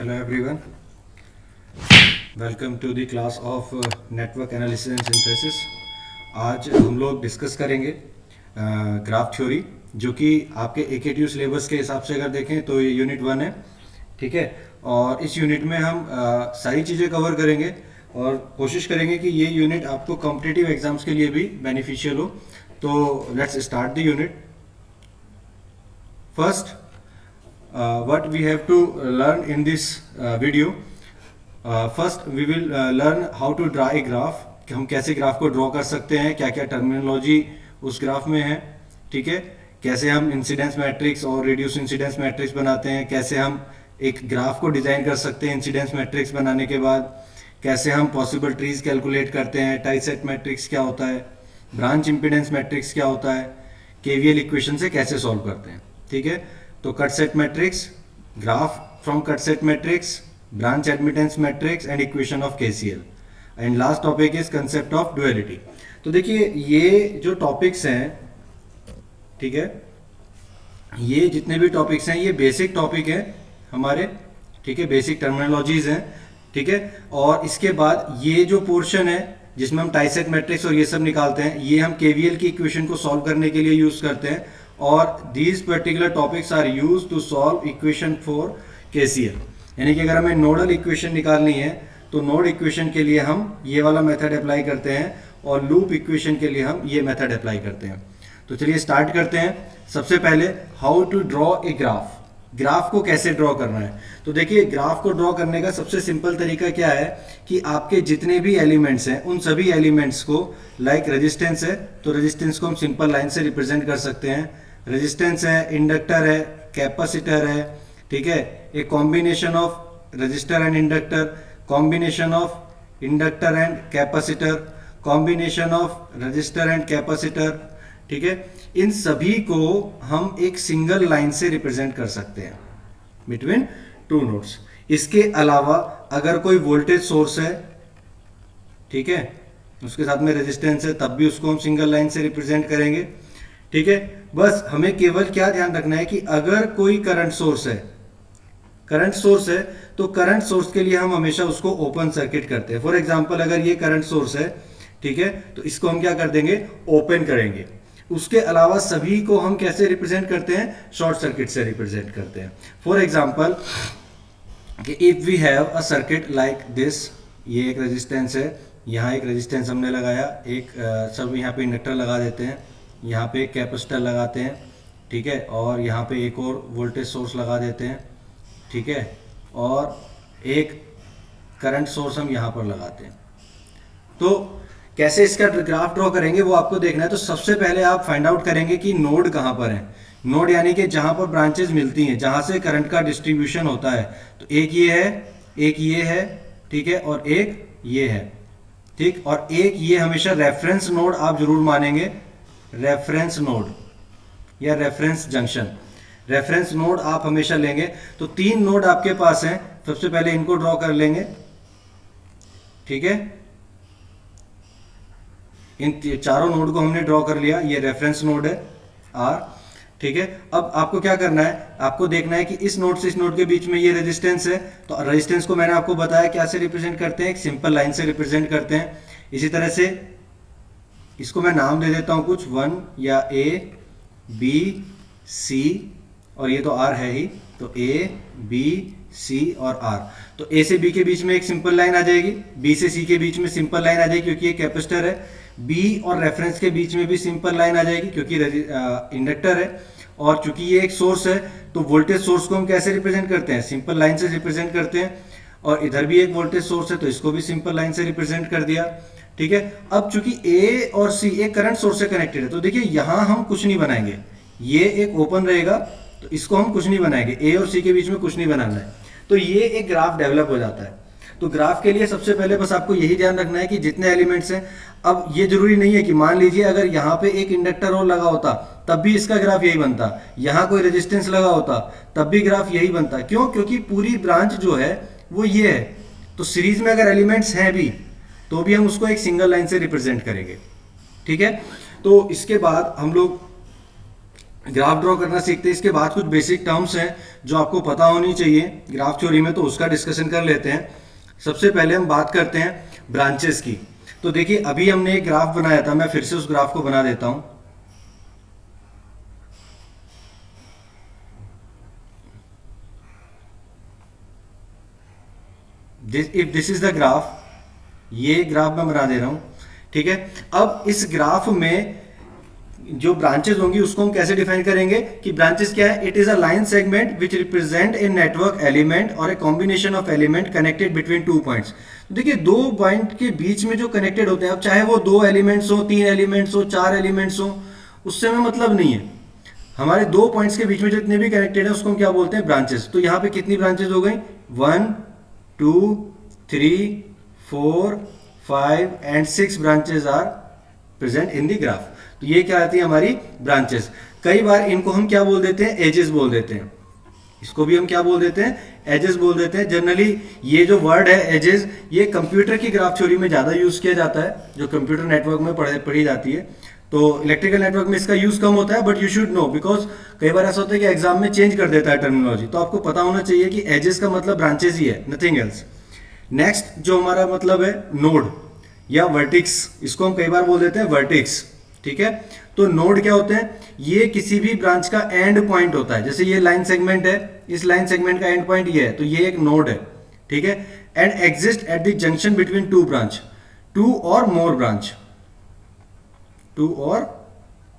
Hello everyone, welcome to the class of Network Analysis and Synthesis। आज हम लोग discuss करेंगे ग्राफ थ्योरी, जो कि आपके AKTU सिलेबस के हिसाब से अगर देखें तो ये यूनिट 1 है, ठीक है। और इस यूनिट में हम सारी चीज़ें कवर करेंगे और कोशिश करेंगे कि ये यूनिट आपको कॉम्पिटिटिव एग्जाम्स के लिए भी बेनिफिशियल हो। तो let's start the unit. First, what we have to learn in this video, first we will learn how to draw a graph, कि हम कैसे ग्राफ को ड्रॉ कर सकते हैं, क्या क्या टर्मिनोलॉजी उस ग्राफ में है, ठीक है। कैसे हम इंसिडेंस मैट्रिक्स और रिड्यूस इंसिडेंस मैट्रिक्स बनाते हैं, कैसे हम एक ग्राफ को डिजाइन कर सकते हैं इंसिडेंस मैट्रिक्स बनाने के बाद, कैसे हम पॉसिबल ट्रीज कैलकुलेट करते हैं, टाइसेट मैट्रिक्स क्या होता है, ब्रांच इंपिडेंस मैट्रिक्स क्या होता है, केवीएल इक्वेशन से कैसे सॉल्व करते हैं, ठीक है। तो cut set matrix, graph from cut set matrix, branch admittance matrix and equation of KCL, and last topic is concept of duality. तो देखिए ये जो टॉपिक्स हैं, ठीक है, ये जितने भी टॉपिक्स हैं ये बेसिक टॉपिक है हमारे, ठीक है, बेसिक टर्मिनोलॉजीज हैं, ठीक है। और इसके बाद ये जो पोर्शन है जिसमें हम टाइसेट मैट्रिक्स और ये सब निकालते हैं, ये हम केवीएल की इक्वेशन को सॉल्व करने के लिए यूज करते हैं, और these particular topics are use to solve equation for KCL. यानी कि अगर हमें नोडल इक्वेशन निकालनी है तो नोड इक्वेशन के लिए हम ये वाला मेथड अप्लाई करते हैं और लूप इक्वेशन के लिए हम ये मेथड अप्लाई करते हैं। तो चलिए स्टार्ट करते हैं। सबसे पहले how to draw a graph, graph को कैसे ड्रॉ करना है। तो देखिए ग्राफ को ड्रॉ करने का सबसे सिंपल तरीका क्या है कि आपके जितने भी एलिमेंट्स हैं उन सभी एलिमेंट्स को, लाइक रेजिस्टेंस है तो रेजिस्टेंस को हम सिंपल लाइन से रिप्रेजेंट कर सकते हैं। रेजिस्टेंस है, इंडक्टर है, कैपेसिटर है, ठीक है, एक combination of resistor and inductor, combination of inductor and capacitor, combination of resistor and capacitor, ठीक है। इन सभी को हम एक सिंगल लाइन से रिप्रेजेंट कर सकते हैं बिटवीन टू नोड्स। इसके अलावा अगर कोई वोल्टेज सोर्स है, ठीक है, उसके साथ में रेजिस्टेंस है, तब भी उसको हम सिंगल लाइन से रिप्रेजेंट करेंगे, ठीक है। बस हमें केवल क्या ध्यान रखना है कि अगर कोई करंट सोर्स है, करंट सोर्स है तो करंट सोर्स के लिए हम हमेशा उसको ओपन सर्किट करते हैं। फॉर एग्जांपल अगर ये करंट सोर्स है, ठीक है, तो इसको हम क्या कर देंगे, ओपन करेंगे। उसके अलावा सभी को हम कैसे रिप्रेजेंट करते हैं, शॉर्ट सर्किट से रिप्रेजेंट करते हैं। फॉर एग्जांपल कि if we have a circuit like this, ये एक रेजिस्टेंस है, यहाँ एक रेजिस्टेंस हमने लगाया, एक सब यहाँ पे इंडक्टर लगा देते हैं, यहाँ पे एक कैपेसिटर लगाते हैं, ठीक है, और यहाँ पे एक और वोल्टेज सोर्स लगा देते हैं, ठीक है, और एक करंट सोर्स हम यहाँ पर लगाते हैं। तो कैसे इसका ग्राफ ड्रॉ करेंगे वो आपको देखना है। तो सबसे पहले आप फाइंड आउट करेंगे कि नोड कहाँ पर है। नोड यानी कि जहाँ पर ब्रांचेज मिलती हैं, जहाँ से करंट का डिस्ट्रीब्यूशन होता है। तो एक ये है, एक ये है, ठीक है, और एक ये है, ठीक, और एक ये हमेशा रेफरेंस नोड आप जरूर मानेंगे, रेफरेंस नोड या रेफरेंस जंक्शन, रेफरेंस नोड आप हमेशा लेंगे। तो तीन नोड आपके पास हैं, सबसे पहले इनको ड्रॉ कर लेंगे, ठीक है, इन चारों नोड को हमने ड्रॉ कर लिया, ये रेफरेंस नोड है आर, ठीक है। अब आपको क्या करना है, आपको देखना है कि इस नोड से इस नोड के बीच में ये रेजिस्टेंस है, तो रेजिस्टेंस को मैंने आपको बताया क्या से रिप्रेजेंट करते हैं, एक सिंपल लाइन से रिप्रेजेंट करते हैं। इसी तरह से इसको मैं नाम दे देता हूं कुछ 1 या A B C, और ये तो R है ही, तो A B C और R। तो A से B के बीच में एक सिंपल लाइन आ जाएगी, B से C के बीच में सिंपल लाइन आ जाएगी क्योंकि ये कैपेसिटर है, B और रेफरेंस के बीच में भी सिंपल लाइन आ जाएगी क्योंकि इंडक्टर है, और चूंकि ये एक सोर्स है तो वोल्टेज सोर्स को हम कैसे रिप्रेजेंट करते हैं, सिंपल लाइन से रिप्रेजेंट करते हैं, और इधर भी एक वोल्टेज सोर्स है तो इसको भी सिंपल लाइन से रिप्रेजेंट कर दिया, ठीक है। अब चूंकि A और C एक करंट सोर्स से कनेक्टेड है, तो देखिए यहां हम कुछ नहीं बनाएंगे, ये एक ओपन रहेगा तो इसको हम कुछ नहीं बनाएंगे, A और C के बीच में कुछ नहीं बनाना है, तो ये एक ग्राफ डेवलप हो जाता है। तो ग्राफ के लिए सबसे पहले बस आपको यही ध्यान रखना है कि जितने एलिमेंट्स हैं, अब ये जरूरी नहीं है कि मान लीजिए अगर यहाँ पे एक इंडक्टर और लगा होता तब भी इसका ग्राफ यही बनता, यहाँ कोई रेजिस्टेंस लगा होता तब भी ग्राफ यही बनता। क्यों? क्योंकि पूरी ब्रांच जो है वो ये है, तो सीरीज में अगर एलिमेंट्स हैं भी तो भी हम उसको एक सिंगल लाइन से रिप्रेजेंट करेंगे, ठीक है। तो इसके बाद हम लोग ग्राफ ड्रॉ करना सीखते हैं, इसके बाद कुछ बेसिक टर्म्स हैं जो आपको पता होनी चाहिए ग्राफ थ्योरी में, तो उसका डिस्कशन कर लेते हैं। सबसे पहले हम बात करते हैं ब्रांचेस की। तो देखिए अभी हमने एक ग्राफ बनाया था, मैं फिर से उस ग्राफ को बना देता हूं। If this is the graph, ये ग्राफ मैं बना दे रहा हूं, ठीक है। अब इस ग्राफ में जो ब्रांचेस होंगी उसको हम कैसे डिफाइन करेंगे कि ब्रांचेस क्या है? It is a line segment which represent a network element और a combination of element connected between two points. देखिए दो पॉइंट के बीच में जो कनेक्टेड होते हैं, अब चाहे वो दो एलिमेंट्स हो, तीन एलिमेंट्स हो, चार एलिमेंट्स हो, उससे हमें मतलब नहीं है। हमारे दो पॉइंट्स के बीच में जितने भी कनेक्टेड है उसको हम क्या बोलते हैं? ब्रांचेस। तो यहां पे कितनी ब्रांचेस हो गई? 1 2 3 4 5 and 6 branches are present in the graph. तो ये क्या आती है? हमारी ब्रांचेस। कई बार इनको हम क्या बोल देते हैं? एजेस बोल देते हैं। इसको भी हम क्या बोल देते हैं? एजेस बोल देते हैं। जनरली ये जो वर्ड है एजेस, ये कंप्यूटर की ग्राफ थ्योरी में ज्यादा यूज किया जाता है, जो कंप्यूटर नेटवर्क में पढ़ी जाती है। तो इलेक्ट्रिकल नेटवर्क में इसका यूज कम होता है, but you should know, because कई बार ऐसा होता है कि एग्जाम में चेंज कर देता है टर्मिनोलॉजी। तो आपको पता होना चाहिए कि एजेस का मतलब ब्रांचेस ही है, नथिंग एल्स। नेक्स्ट जो हमारा मतलब है नोड या वर्टिक्स, इसको हम कई बार बोल देते हैं वर्टिक्स, ठीक है। तो नोड क्या होते हैं? ये किसी भी ब्रांच का एंड पॉइंट होता है। जैसे ये लाइन सेगमेंट है, इस लाइन सेगमेंट का एंड पॉइंट ये है, तो ये एक नोड है, ठीक है। And exist at the junction between two branch, two और मोर ब्रांच, टू और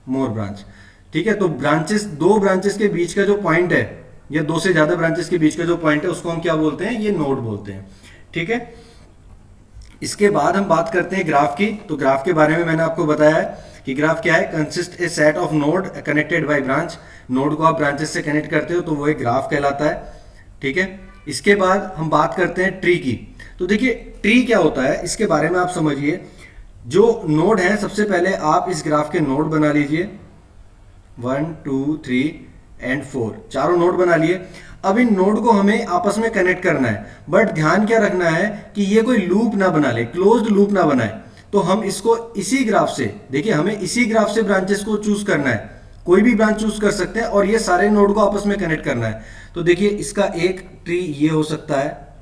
मोर ब्रांच, ठीक है। तो ब्रांचेस, दो ब्रांचेस के बीच का जो पॉइंट है या दो से ज्यादा ब्रांचेस के बीच का जो पॉइंट है उसको हम क्या बोलते हैं? ये नोड बोलते हैं, ठीक है। इसके बाद हम बात करते हैं ग्राफ की। तो ग्राफ के बारे में मैंने आपको बताया है कि ग्राफ क्या है? Consist A set of node connected by branch. Node को आप ब्रांचेस से कनेक्ट करते हो तो वो एक ग्राफ कहलाता है, ठीक है। इसके बाद हम बात करते हैं ट्री की। तो देखिए ट्री क्या होता है इसके बारे में आप समझिए। जो नोड है, सबसे पहले आप इस ग्राफ के नोड बना लीजिए, 1 2 3 एंड 4, चारों नोड बना लिए। अब इन नोड को हमें आपस में कनेक्ट करना है, बट ध्यान क्या रखना है कि ये कोई लूप ना बना ले, क्लोज्ड लूप ना बनाए। तो हम इसको इसी ग्राफ से, देखिए हमें इसी ग्राफ से ब्रांचेस को चूज करना है, कोई भी ब्रांच चूज कर सकते हैं और ये सारे नोड को आपस में कनेक्ट करना है। तो देखिए इसका एक ट्री ये हो सकता है,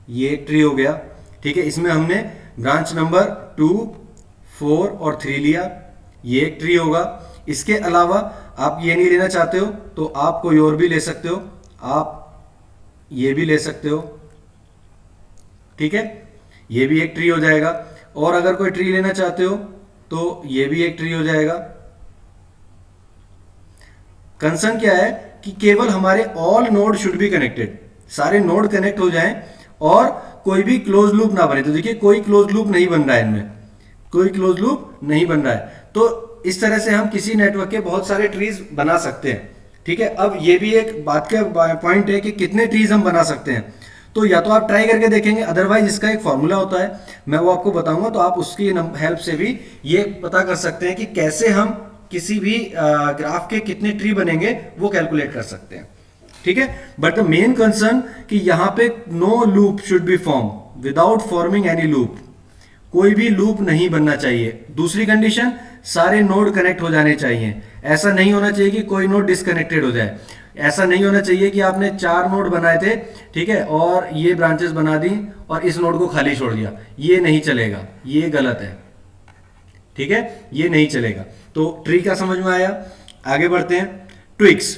ये एक ट्री हो गया, ठीक है। इसमें हमने ब्रांच नंबर 2 4 और 3 लिया, ये एक ट्री होगा। इसके अलावा आप ये नहीं लेना चाहते हो तो आप कोई और भी ले सकते हो, आप ये भी ले सकते हो, ठीक है, ये भी एक ट्री हो जाएगा। और अगर कोई ट्री लेना चाहते हो तो ये भी एक ट्री हो जाएगा। कंसर्न क्या है कि केवल हमारे all node should be connected, सारे नोड कनेक्ट हो जाएं और कोई भी क्लोज लूप ना बने। तो देखिए कोई क्लोज लूप नहीं बन रहा है, इनमें कोई क्लोज लूप नहीं बन रहा है। तो इस तरह से हम किसी नेटवर्क के बहुत सारे ट्रीज बना सकते हैं, ठीक है। अब ये भी एक बात का पॉइंट है कि कितने ट्रीज हम बना सकते हैं। तो या तो आप ट्राई करके देखेंगे, अदरवाइज इसका एक फॉर्मूला होता है, मैं वो आपको बताऊंगा, तो आप उसकी हेल्प से भी ये पता कर सकते हैं कि कैसे हम किसी भी ग्राफ के कितने ट्री बनेंगे वो कैलकुलेट कर सकते हैं, ठीक है। बट द मेन कंसर्न कि यहां पे no loop should be form without forming any loop, कोई भी लूप नहीं बनना चाहिए। दूसरी कंडीशन, सारे नोड कनेक्ट हो जाने चाहिए। ऐसा नहीं होना चाहिए कि कोई नोड डिसकनेक्टेड हो जाए, ऐसा नहीं होना चाहिए कि आपने 4 नोड बनाए थे, ठीक है, और ये ब्रांचेस बना दी और इस नोड को खाली छोड़ दिया, ये नहीं चलेगा, ये गलत है, ठीक है, ये नहीं चलेगा। तो ट्री का समझ में आया। आगे बढ़ते हैं, ट्विक्स।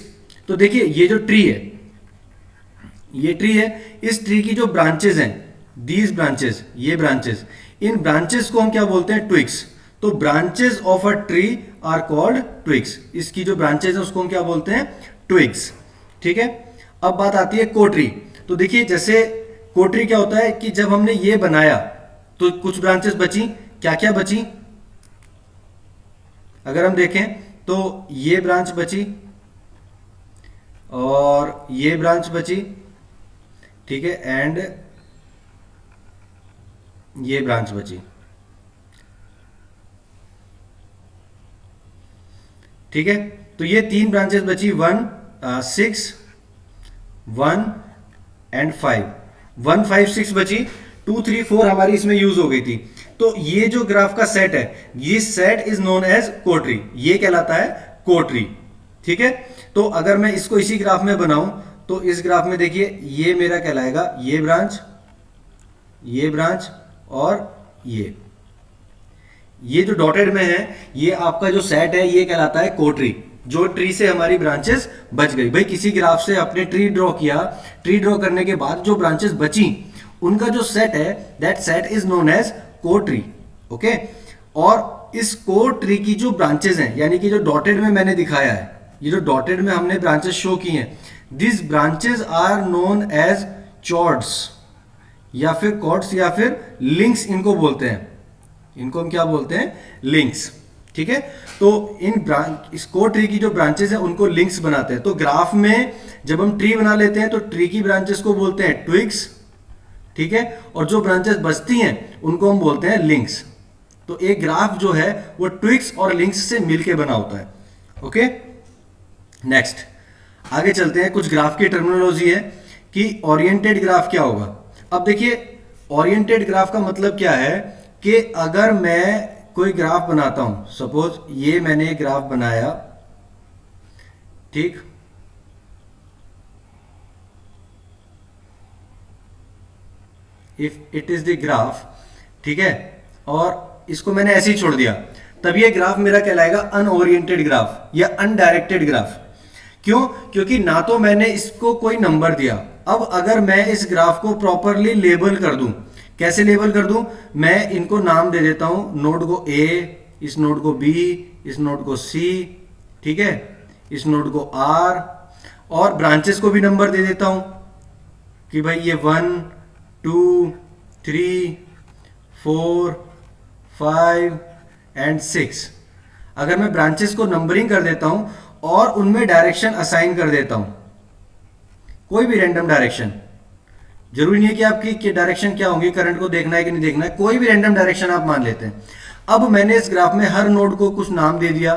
तो देखिए ये जो ट्री है, ये ट्री है, इस ट्री की जो ब्रांचेस हैं, दीज ब्रांचेस, ये ब्रांचेस, इन ब्रांचेस को हम क्या बोलते हैं? ट्विक्स। तो branches of a tree are called twigs. इसकी जो ब्रांचेस है उसको हम क्या बोलते हैं? ट्विक्स, ठीक है। अब बात आती है कोट्री। तो देखिए जैसे कोट्री क्या होता है कि जब हमने ये बनाया तो कुछ ब्रांचेस बची, क्या क्या बची? अगर हम देखें तो ये ब्रांच बची और ये ब्रांच बची, ठीक है, एंड ये ब्रांच बची, ठीक है। तो ये 3 ब्रांचेस बची, 1 6 1 एंड 5, 1 5 6 बची, 2 3 4 हमारी इसमें यूज हो गई थी। तो ये जो ग्राफ का सेट है, ये सेट इज नोन एज कोट्री, ये कहलाता है कोट्री। ठीक है, तो अगर मैं इसको इसी ग्राफ में बनाऊं तो इस ग्राफ में देखिए ये मेरा कहलाएगा ये ब्रांच और ये जो डॉटेड में है ये आपका जो सेट है ये कहलाता है कोट्री। जो ट्री से हमारी ब्रांचेस बच गई, भाई किसी ग्राफ से आपने ट्री ड्रॉ किया, ट्री ड्रॉ करने के बाद जो ब्रांचेस बची उनका जो सेट है that set is known as cotree. Okay, और इस कोट्री की जो ब्रांचेस हैं यानी कि जो डॉटेड में मैंने दिखाया है, ये जो डॉटेड में हमने ब्रांचेस शो की हैं, this branches are known as chords या फिर कॉर्ड्स या फिर लिंक्स इनको बोलते हैं। इनको हम क्या बोलते हैं? लिंक्स। ठीक है, तो इस कोर ट्री की जो ब्रांचेस हैं उनको लिंक्स बनाते हैं। तो ग्राफ में जब हम ट्री बना लेते हैं तो ट्री की ब्रांचेस को बोलते हैं ट्विग्स। ठीक है, और जो ब्रांचेस बचती हैं उनको हम बोलते हैं लिंक्स। तो एक ग्राफ जो है वो ट्विग्स और लिंक्स से मिलके बना होता है। ओके, नेक्स्ट आगे चलते हैं। कुछ ग्राफ की टर्मिनोलॉजी है कि ओरिएंटेड ग्राफ क्या होगा। अब देखिए ओरिएंटेड ग्राफ का मतलब क्या है कि अगर मैं कोई ग्राफ बनाता हूं, सपोज ये मैंने ग्राफ बनाया, ठीक, if it is the graph, ठीक है, और इसको मैंने ऐसे ही छोड़ दिया, तब ये ग्राफ मेरा कहलाएगा अनओरिएंटेड ग्राफ या अनडायरेक्टेड ग्राफ। क्यों? क्योंकि ना तो मैंने इसको कोई नंबर दिया। अब अगर मैं इस ग्राफ को प्रॉपरली लेबल कर दूं, कैसे लेबल कर दूं? मैं इनको नाम दे देता हूं, नोड को ए, इस नोड को बी, इस नोड को सी, ठीक है, इस नोड को आर, और ब्रांचेस को भी नंबर दे देता हूं कि भाई ये 1 2 3 4 5 एंड 6। अगर मैं ब्रांचेस को नंबरिंग कर देता हूं और उनमें डायरेक्शन असाइन कर देता हूं, कोई भी रैंडम डायरेक्शन, जरूरी नहीं है कि आपकी डायरेक्शन क्या होगी, करंट को देखना है कि नहीं देखना है, कोई भी रैंडम डायरेक्शन आप मान लेते हैं। अब मैंने इस ग्राफ में हर नोड को कुछ नाम दे दिया,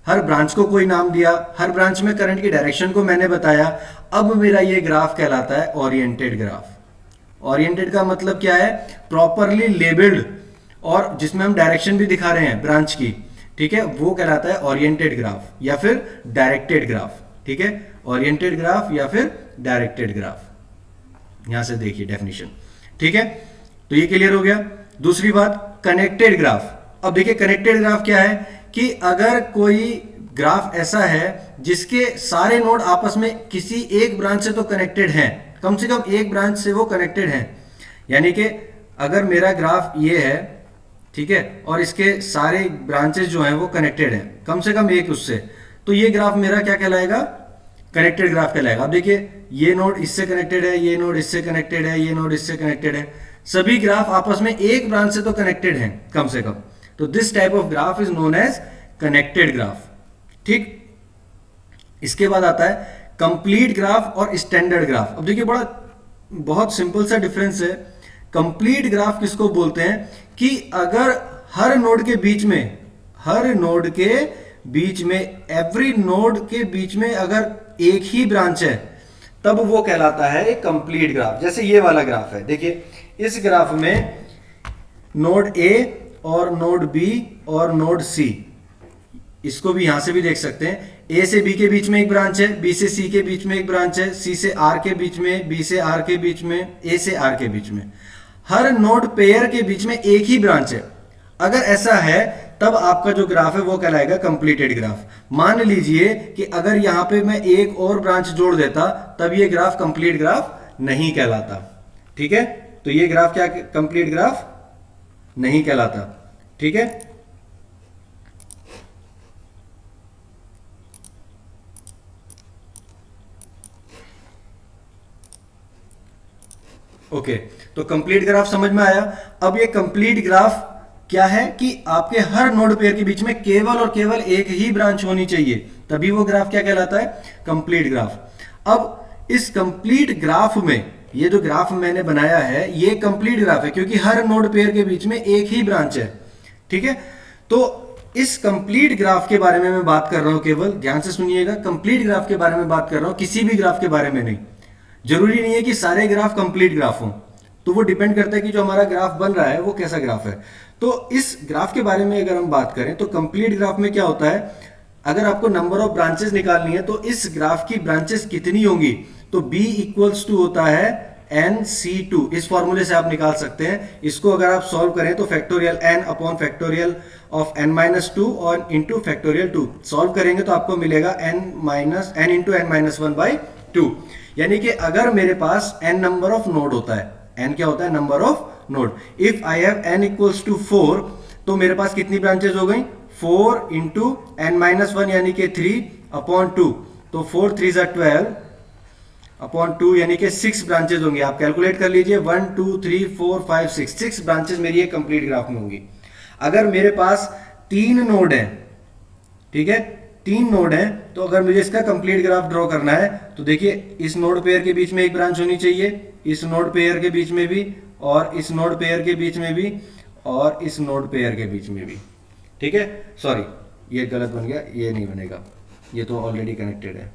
हर ब्रांच को कोई नाम दिया, हर ब्रांच में करंट की डायरेक्शन को मैंने बताया। अब मेरा ये ग्राफ कहलाता है ओरिएंटेड ग्राफ। ओरिएंटेड का मतलब क्या है? प्रॉपरली लेबल्ड और जिसमें हम डायरेक्शन भी दिखा रहे हैं ब्रांच की, ठीक है, वो कहलाता है ओरिएंटेड ग्राफ या फिर डायरेक्टेड ग्राफ। ठीक है, ओरिएंटेड ग्राफ या फिर डायरेक्टेड ग्राफ। यहां से देखिए डेफिनेशन। ठीक है, तो ये क्लियर हो गया। दूसरी बात, कनेक्टेड ग्राफ। अब देखिए कनेक्टेड ग्राफ क्या है कि अगर कोई ग्राफ ऐसा है जिसके सारे नोड आपस में किसी एक ब्रांच से तो कनेक्टेड हैं, कम से कम एक ब्रांच से वो कनेक्टेड हैं, यानी कि अगर मेरा ग्राफ ये है, ठीक है, और इसके सारे ब्रांचेस जो हैं वो कनेक्टेड हैं, कम से कम एक उससे, तो ये ग्राफ मेरा क्या कहलाएगा? कनेक्टेड ग्राफ कहलाएगा। अब देखिए ये नोड इससे कनेक्टेड है, ये नोड इससे कनेक्टेड है, ये नोड इससे कनेक्टेड है, सभी ग्राफ आपस में एक ब्रांच से तो कनेक्टेड हैं कम से कम। तो this type of graph is known as connected graph. ठीक, इसके बाद आता है कंप्लीट ग्राफ और स्टैंडर्ड ग्राफ। अब देखिए बहुत सिंपल सा डिफरेंस है। कंप्लीट ग्राफ किसको बोलते हैं कि अगर हर नोड के बीच में एवरी नोड के बीच में अगर एक ही ब्रांच है तब वो कहलाता है एक कंप्लीट ग्राफ। जैसे ये वाला ग्राफ है, देखिए इस ग्राफ में नोड ए और नोड बी और नोड सी, इसको भी यहां से भी देख सकते हैं, ए से बी के बीच में एक ब्रांच है, बी से सी के बीच में एक ब्रांच है, सी से आर के बीच में, बी से आर के बीच में, ए से आर के बीच में, हर नोड पेयर के बीच में एक ही ब्रांच है। अगर ऐसा है तब आपका जो ग्राफ है वो कहलाएगा कंप्लीटेड ग्राफ। मान लीजिए कि अगर यहां पे मैं एक और ब्रांच जोड़ देता तब ये ग्राफ कंप्लीट ग्राफ नहीं कहलाता। ठीक है, तो ये ग्राफ क्या कंप्लीट ग्राफ नहीं कहलाता। ठीक है, ओके, तो कंप्लीट ग्राफ समझ में आया। अब ये कंप्लीट ग्राफ क्या है कि आपके हर नोड पेयर के बीच में केवल और केवल एक ही ब्रांच होनी चाहिए, तभी वो ग्राफ क्या कहलाता है? Complete graph. अब इस कंप्लीट ग्राफ में ये जो ग्राफ मैंने बनाया है ये कंप्लीट ग्राफ है क्योंकि हर नोड पेयर के बीच में एक ही ब्रांच है। ठीक है, तो इस कंप्लीट ग्राफ के बारे में मैं बात कर रहा हूं, केवल ध्यान से सुनिएगा, कंप्लीट ग्राफ के बारे में बात कर रहा हूं, किसी भी ग्राफ के बारे में नहीं। जरूरी नहीं है कि सारे ग्राफ कंप्लीट ग्राफ हों, तो वो डिपेंड करता है कि जो हमारा ग्राफ बन रहा है वो कैसा ग्राफ है। तो इस ग्राफ के बारे में अगर हम बात करें तो कंप्लीट ग्राफ में क्या होता है, अगर आपको नंबर ऑफ ब्रांचेस निकालनी है तो इस ग्राफ की ब्रांचेस कितनी होंगी, तो b इक्वल्स टू होता है NC2। इस फॉर्मूले से आप निकाल सकते हैं। इसको अगर आप सॉल्व करें तो factorial n upon factorial of n-2 और इंटू फैक्टोरियल 2 सॉल्व करेंगे तो आपको मिलेगा n इंटू n-1/2। यानी कि अगर मेरे पास n नंबर ऑफ नोड होता है, n क्या होता है, number of node, if I have n equals to 4 तो मेरे पास कितनी ब्रांचेस हो गई, 4 इंटू n-1 यानी कि 3 अपॉन 2, तो 4 3 12 अपॉन 2 यानी कि 6 ब्रांचेस होंगी। आप कैलकुलेट कर लीजिए, 1 2 3 4 5 6 ब्रांचेस मेरी ये कंप्लीट ग्राफ में होंगी। अगर मेरे पास 3 नोड है, ठीक है, 3 नोड है, तो अगर मुझे इसका कंप्लीट ग्राफ ड्रॉ करना है तो देखिए इस नोड पेयर के बीच में एक ब्रांच होनी चाहिए, इस नोड पेयर के बीच में भी, और इस नोड पेयर के बीच में भी, और इस नोड पेयर के बीच में भी। ठीक है, सॉरी ये गलत बन गया, ये नहीं बनेगा, ये तो ऑलरेडी कनेक्टेड है।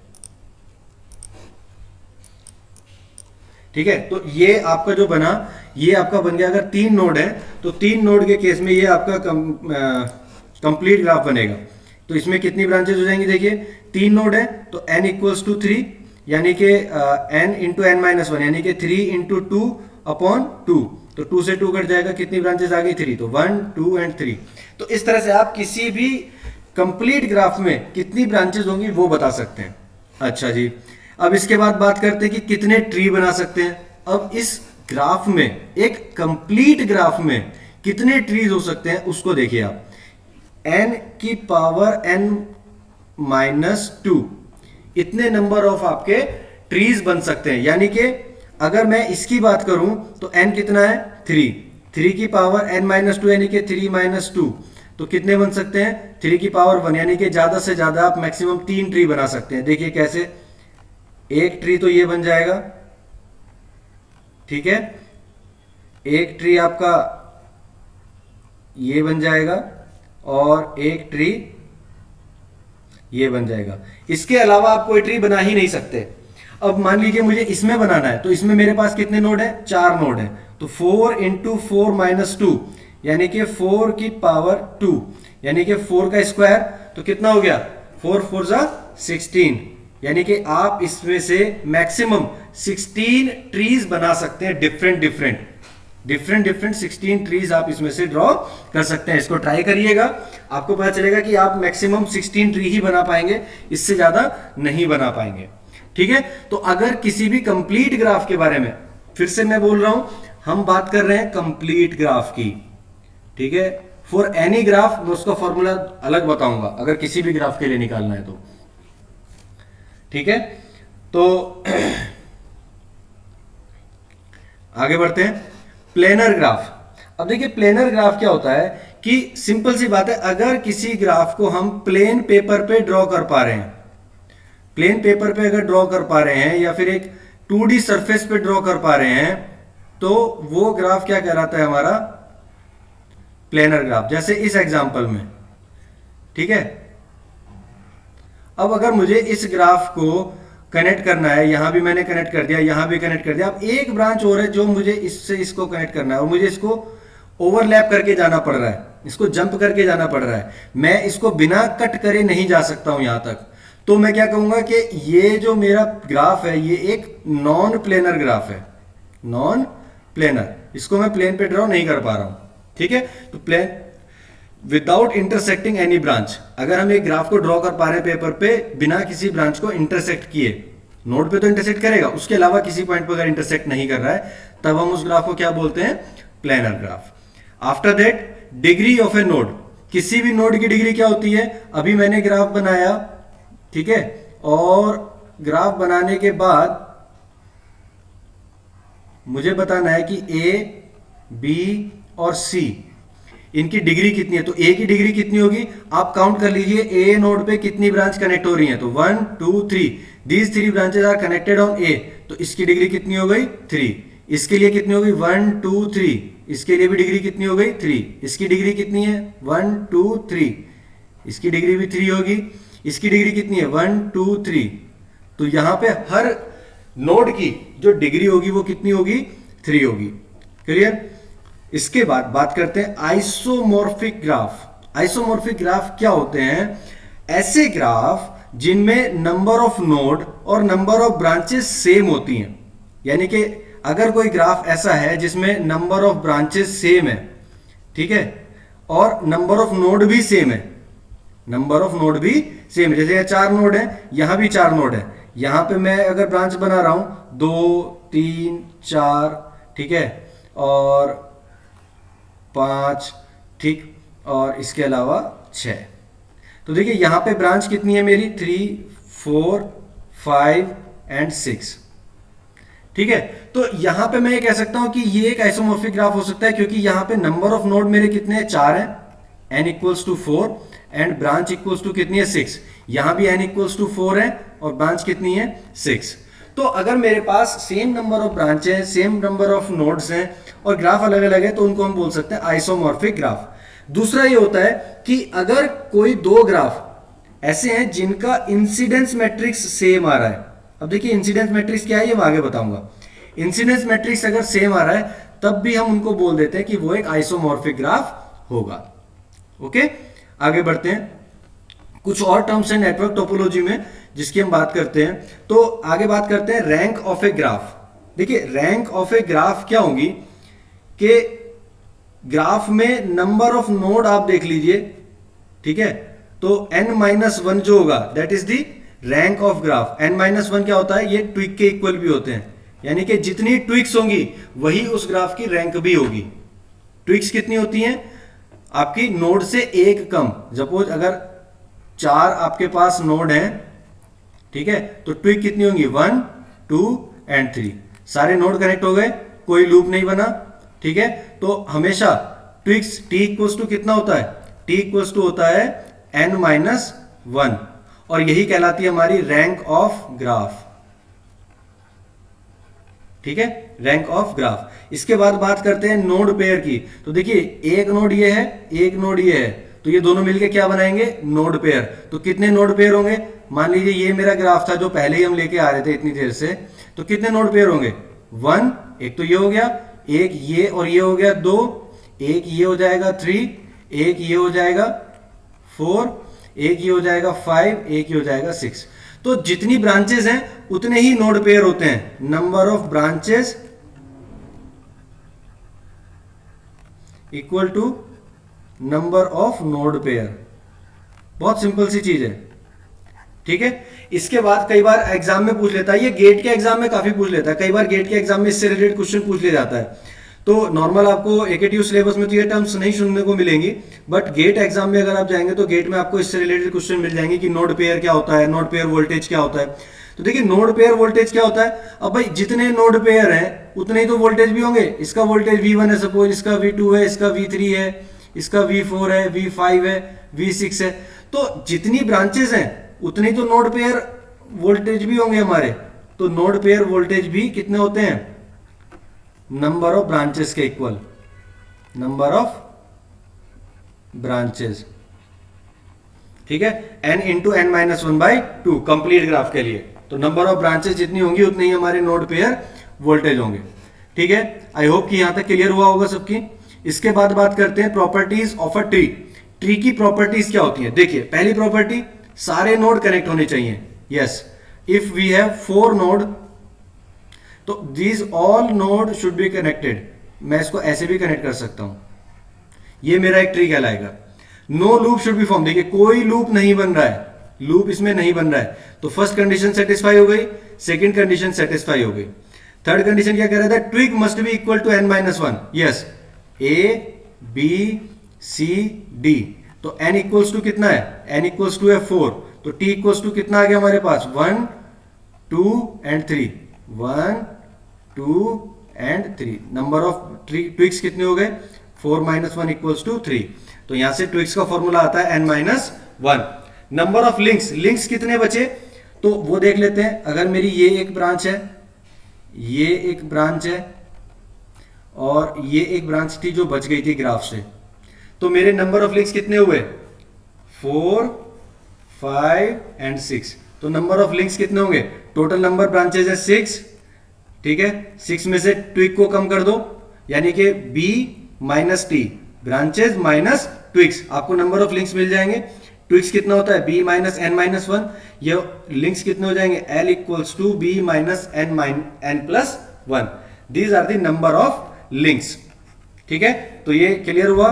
ठीक है, तो ये आपका जो बना, ये आपका बन गया। अगर 3 नोड है तो 3 नोड के केस में ये आपका कंप्लीट ग्राफ बनेगा। तो इसमें कितनी ब्रांचेस हो जाएंगी, देखिए 3 नोड है तो n इक्वल्स टू 3 यानी कि n इंटू n-1 यानी कि 3 इंटू 2 अपॉन 2, तो 2 से 2 कट जाएगा, कितनी ब्रांचेस आ गई, 3, तो 1 2 एंड 3। तो इस तरह से आप किसी भी कंप्लीट ग्राफ में कितनी ब्रांचेस होंगी वो बता सकते हैं। अच्छा जी, अब इसके बाद बात करते हैं कि कितने ट्री बना सकते हैं। अब इस ग्राफ में, एक कंप्लीट ग्राफ में कितने ट्रीज हो सकते हैं उसको देखिए आप। n की पावर n-2 इतने नंबर ऑफ आपके ट्रीज बन सकते हैं। यानी कि अगर मैं इसकी बात करूं तो n कितना है, 3 की पावर n-2 यानी कि 3 - 2, तो कितने बन सकते हैं, 3 की पावर 1 यानी कि ज्यादा से ज्यादा आप मैक्सिमम 3 ट्री बना सकते हैं। देखिए कैसे, एक ट्री तो ये बन जाएगा, ठीक है, एक ट्री आपका ये बन जाएगा, और एक ट्री ये बन जाएगा। इसके अलावा आप कोई ट्री बना ही नहीं सकते। अब मान लीजिए मुझे इसमें बनाना है, तो इसमें मेरे पास कितने नोड है, 4 नोड है, तो 4 इंटू 4 - 2 यानी कि 4 की पावर 2 यानी कि 4 का स्क्वायर, तो कितना हो गया, 4 4 16, यानी कि आप इसमें से मैक्सिमम 16 ट्रीज बना सकते हैं। डिफरेंट 16 ट्रीज आप इसमें से ड्रॉ कर सकते हैं। इसको ट्राई करिएगा, आपको पता चलेगा कि आप मैक्सिमम 16 ट्री ही बना पाएंगे, इससे ज्यादा नहीं बना पाएंगे। ठीक है, तो अगर किसी भी कंप्लीट ग्राफ के बारे में, फिर से मैं बोल रहा हूं, हम बात कर रहे हैं कंप्लीट ग्राफ की। ठीक है, फॉर एनी ग्राफ मैं उसका फॉर्मूला अलग बताऊंगा अगर किसी भी ग्राफ के लिए निकालना है तो। ठीक है, तो आगे बढ़ते हैं। Planar graph. अब देखिए प्लेनर ग्राफ क्या होता है कि सिंपल सी बात है, अगर किसी ग्राफ को हम प्लेन पेपर पे ड्रॉ कर पा रहे हैं, प्लेन पेपर पे अगर ड्रॉ कर पा रहे हैं या फिर एक 2D सरफेस पे ड्रॉ कर पा रहे हैं, तो वो ग्राफ क्या कहलाता है, हमारा प्लेनर ग्राफ। जैसे इस एग्जांपल में, ठीक है, अब अगर मुझे इस ग्राफ को कनेक्ट करना है, यहां भी मैंने कनेक्ट कर दिया, यहां भी कनेक्ट कर दिया, अब एक ब्रांच और है जो मुझे इससे इसको कनेक्ट करना है और मुझे इसको ओवरलैप करके जाना पड़ रहा है, इसको जंप करके जाना पड़ रहा है, मैं इसको बिना कट करे नहीं जा सकता हूं यहां तक। तो मैं क्या कहूंगा कि ये जो मेरा ग्राफ है ये एक नॉन प्लेनर ग्राफ है, नॉन प्लेनर, इसको मैं प्लेन पे ड्रॉ नहीं कर पा रहा हूं। ठीक है, तो plane without intersecting any branch, अगर हम एक ग्राफ को ड्रॉ कर पा रहे हैं पेपर पे बिना किसी ब्रांच को इंटरसेक्ट किए, नोड पे तो इंटरसेक्ट करेगा, उसके अलावा किसी पॉइंट पर अगर इंटरसेक्ट नहीं कर रहा है, तब हम उस ग्राफ को क्या बोलते हैं, planar graph. After that degree of A node, किसी भी नोड की डिग्री क्या होती है, अभी मैंने ग्राफ बनाया, ठीक है, और ग्राफ बनाने के बाद मुझे बताना है कि ए, बी और सी इनकी डिग्री कितनी है। तो ए की डिग्री कितनी होगी, आप काउंट कर लीजिए, ए नोड पे कितनी ब्रांच कनेक्ट हो रही है, तो 1 2 3, these 3 branches are connected on A, तो इसकी डिग्री कितनी हो गई, 3। इसके लिए कितनी होगी, 1 2 3, इसके लिए भी डिग्री कितनी हो गई, 3। इसकी डिग्री कितनी है, 1 2 3, इसकी डिग्री भी 3 होगी। इसकी डिग्री कितनी है, 1 2 3, तो यहां पे हर नोड की जो डिग्री होगी वो कितनी होगी, 3 होगी। क्लियर। इसके बाद बात करते हैं आइसोमॉर्फिक ग्राफ। आइसोमॉर्फिक ग्राफ क्या होते हैं, ऐसे ग्राफ जिनमें नंबर ऑफ नोड और नंबर ऑफ ब्रांचेस सेम होती हैं, यानी कि अगर कोई ग्राफ ऐसा है जिसमें नंबर ऑफ ब्रांचेस सेम है, ठीक है, और नंबर ऑफ नोड भी सेम है, नंबर ऑफ नोड भी सेम है, जैसे यहाँ 4 नोड है, यहां भी 4 नोड है, यहां पे मैं अगर ब्रांच बना रहा हूं 2 3 4, ठीक है, और 5, ठीक, और इसके अलावा 6। तो देखिए यहां पे ब्रांच कितनी है मेरी, 3 4 5 एंड 6, ठीक है। तो यहां पे मैं ये कह सकता हूं कि ये एक आइसोमॉर्फिक ग्राफ हो सकता है, क्योंकि यहां पे नंबर ऑफ नोड मेरे कितने हैं, 4 है, n equals to 4 and branch equals to कितनी है, 6। यहां भी n इक्वल्स टू 4 है और ब्रांच कितनी है, 6। तो अगर मेरे पास सेम नंबर ऑफ ब्रांच है, सेम नंबर ऑफ नोड्स हैं और ग्राफ अलग अलग है, तो उनको हम बोल सकते हैं आइसोमॉर्फिक ग्राफ। दूसरा ये होता है कि अगर कोई दो ग्राफ ऐसे हैं जिनका इंसिडेंस मैट्रिक्स सेम आ रहा है, अब देखिए इंसिडेंस मैट्रिक्स क्या है ये मैं आगे बताऊंगा। इंसिडेंस मैट्रिक्स अगर सेम आ रहा है तब भी हम उनको बोल देते हैं कि वो एक आइसोमॉर्फिक ग्राफ होगा। ओके, आगे बढ़ते हैं। कुछ और टर्म्स हैं नेटवर्क टोपोलॉजी में जिसकी हम बात करते हैं। तो आगे बात करते हैं रैंक ऑफ ए ग्राफ। देखिए रैंक ऑफ ए ग्राफ क्या होगी कि ग्राफ में नंबर ऑफ नोड आप देख लीजिए, ठीक है, तो n-1 जो होगा that is the rank of graph. n-1 क्या होता है, ये ट्विक के इक्वल भी होते हैं, यानी कि जितनी ट्विक्स होंगी वही उस ग्राफ की रैंक भी होगी। ट्विक्स कितनी होती हैं, आपकी नोड से एक कम। सपोज अगर 4 आपके पास नोड हैं, ठीक है, तो ट्विक कितनी होंगी, 1 2 एंड 3। सारे नोड कनेक्ट हो गए, कोई लूप नहीं बना, ठीक है। तो हमेशा ट्विक्स t इक्वल्स टू कितना होता है, t इक्वल्स टू होता है n-1, और यही कहलाती है हमारी रैंक ऑफ ग्राफ, ठीक है, रैंक ऑफ ग्राफ। इसके बाद बात करते हैं नोड पेयर की। तो देखिए एक नोड ये है, एक नोड ये है, तो ये दोनों मिलके क्या बनाएंगे, नोड पेयर। तो कितने नोड पेयर होंगे, मान लीजिए ये मेरा ग्राफ था जो पहले ही हम लेके आ रहे थे इतनी देर से, तो कितने नोड पेयर होंगे, 1, एक तो ये हो गया, एक ये और ये हो गया 2, एक ये हो जाएगा 3, एक ये हो जाएगा 4, एक ये हो जाएगा 5, एक ये हो जाएगा 6। तो जितनी ब्रांचेस हैं उतने ही नोड पेयर होते हैं। Number of branches equal to number of node pair. बहुत सिंपल सी चीज है, ठीक है। इसके बाद कई बार एग्जाम में पूछ लेता है, ये गेट के एग्जाम में काफी पूछ लेता है, कई बार गेट के एग्जाम में इससे रिलेटेड क्वेश्चन पूछ लिया जाता है। तो नॉर्मल आपको एकेटीयू सिलेबस में तो ये टर्म्स नहीं सुनने को मिलेंगी, बट गेट एग्जाम में अगर आप जाएंगे तो गेट में आपको इससे रिलेटेड क्वेश्चन मिल जाएंगे कि नोड पेयर क्या होता है, नोड पेयर वोल्टेज क्या होता है। तो देखिए नोड पेयर वोल्टेज क्या होता है, अब भाई जितने नोड पेयर हैं उतने ही तो वोल्टेज भी होंगे। इसका वोल्टेज V1 है, सपोज इसका V2 है, इसका V3 है, इसका V4 है, V5 है, V6 है। तो जितनी ब्रांचेस हैं उतनी तो नोड पेयर वोल्टेज भी होंगे हमारे। तो नोड पेयर वोल्टेज भी कितने होते हैं, नंबर ऑफ ब्रांचेस के इक्वल, नंबर ऑफ ब्रांचेस, ठीक है, n into n-1/2 complete graph के लिए। तो नंबर ऑफ ब्रांचेस जितनी होंगी उतने ही हमारे नोड पेयर वोल्टेज होंगे, ठीक है। आई होप कि यहां तक क्लियर हुआ होगा सबकी। इसके बाद बात करते हैं properties of a tree. Tree की प्रॉपर्टीज क्या होती है। देखिए पहली प्रॉपर्टी, सारे नोड कनेक्ट होने चाहिए। Yes, if we have 4 node तो these all node should be connected. मैं इसको ऐसे भी कनेक्ट कर सकता हूं, ये मेरा एक ट्री कहलाएगा। No loop should be form. देखिए कोई लूप नहीं बन रहा है, लूप इसमें नहीं बन रहा है। तो फर्स्ट कंडीशन सेटिस्फाई हो गई, सेकंड कंडीशन सेटिस्फाई हो गई। थर्ड कंडीशन क्या कह रहा था, twig must be equal to n-1। Yes, A B C D। तो n इक्वल्स टू कितना है, n इक्वल्स टू है 4, तो t इक्वल्स टू कितना आ गया हमारे पास, 1 2 and 3, 1 2 and 3। Number of twigs कितने हो गए, 4 - 1 इक्वल्स टू 3। तो यहां से ट्विग्स का फॉर्मूला आता है n-1। Number of links, links कितने बचे तो वो देख लेते हैं। अगर मेरी ये एक ब्रांच है, ये एक ब्रांच है और ये एक ब्रांच थी जो बच गई थी ग्राफ से, तो मेरे नंबर ऑफ लिंक्स कितने हुए, 4 5 एंड 6। तो नंबर ऑफ लिंक्स कितने होंगे, टोटल नंबर ब्रांचेज है 6, ठीक है। 6 में से ट्विग को कम कर दो, यानी कि B - T, branches minus twigs, आपको नंबर ऑफ लिंक्स मिल जाएंगे। 2x कितना होता है b minus n minus one, ये लिंक्स कितने हो जाएंगे l equals to b minus n plus one, these are the number of links. ठीक है, तो ये क्लियर हुआ।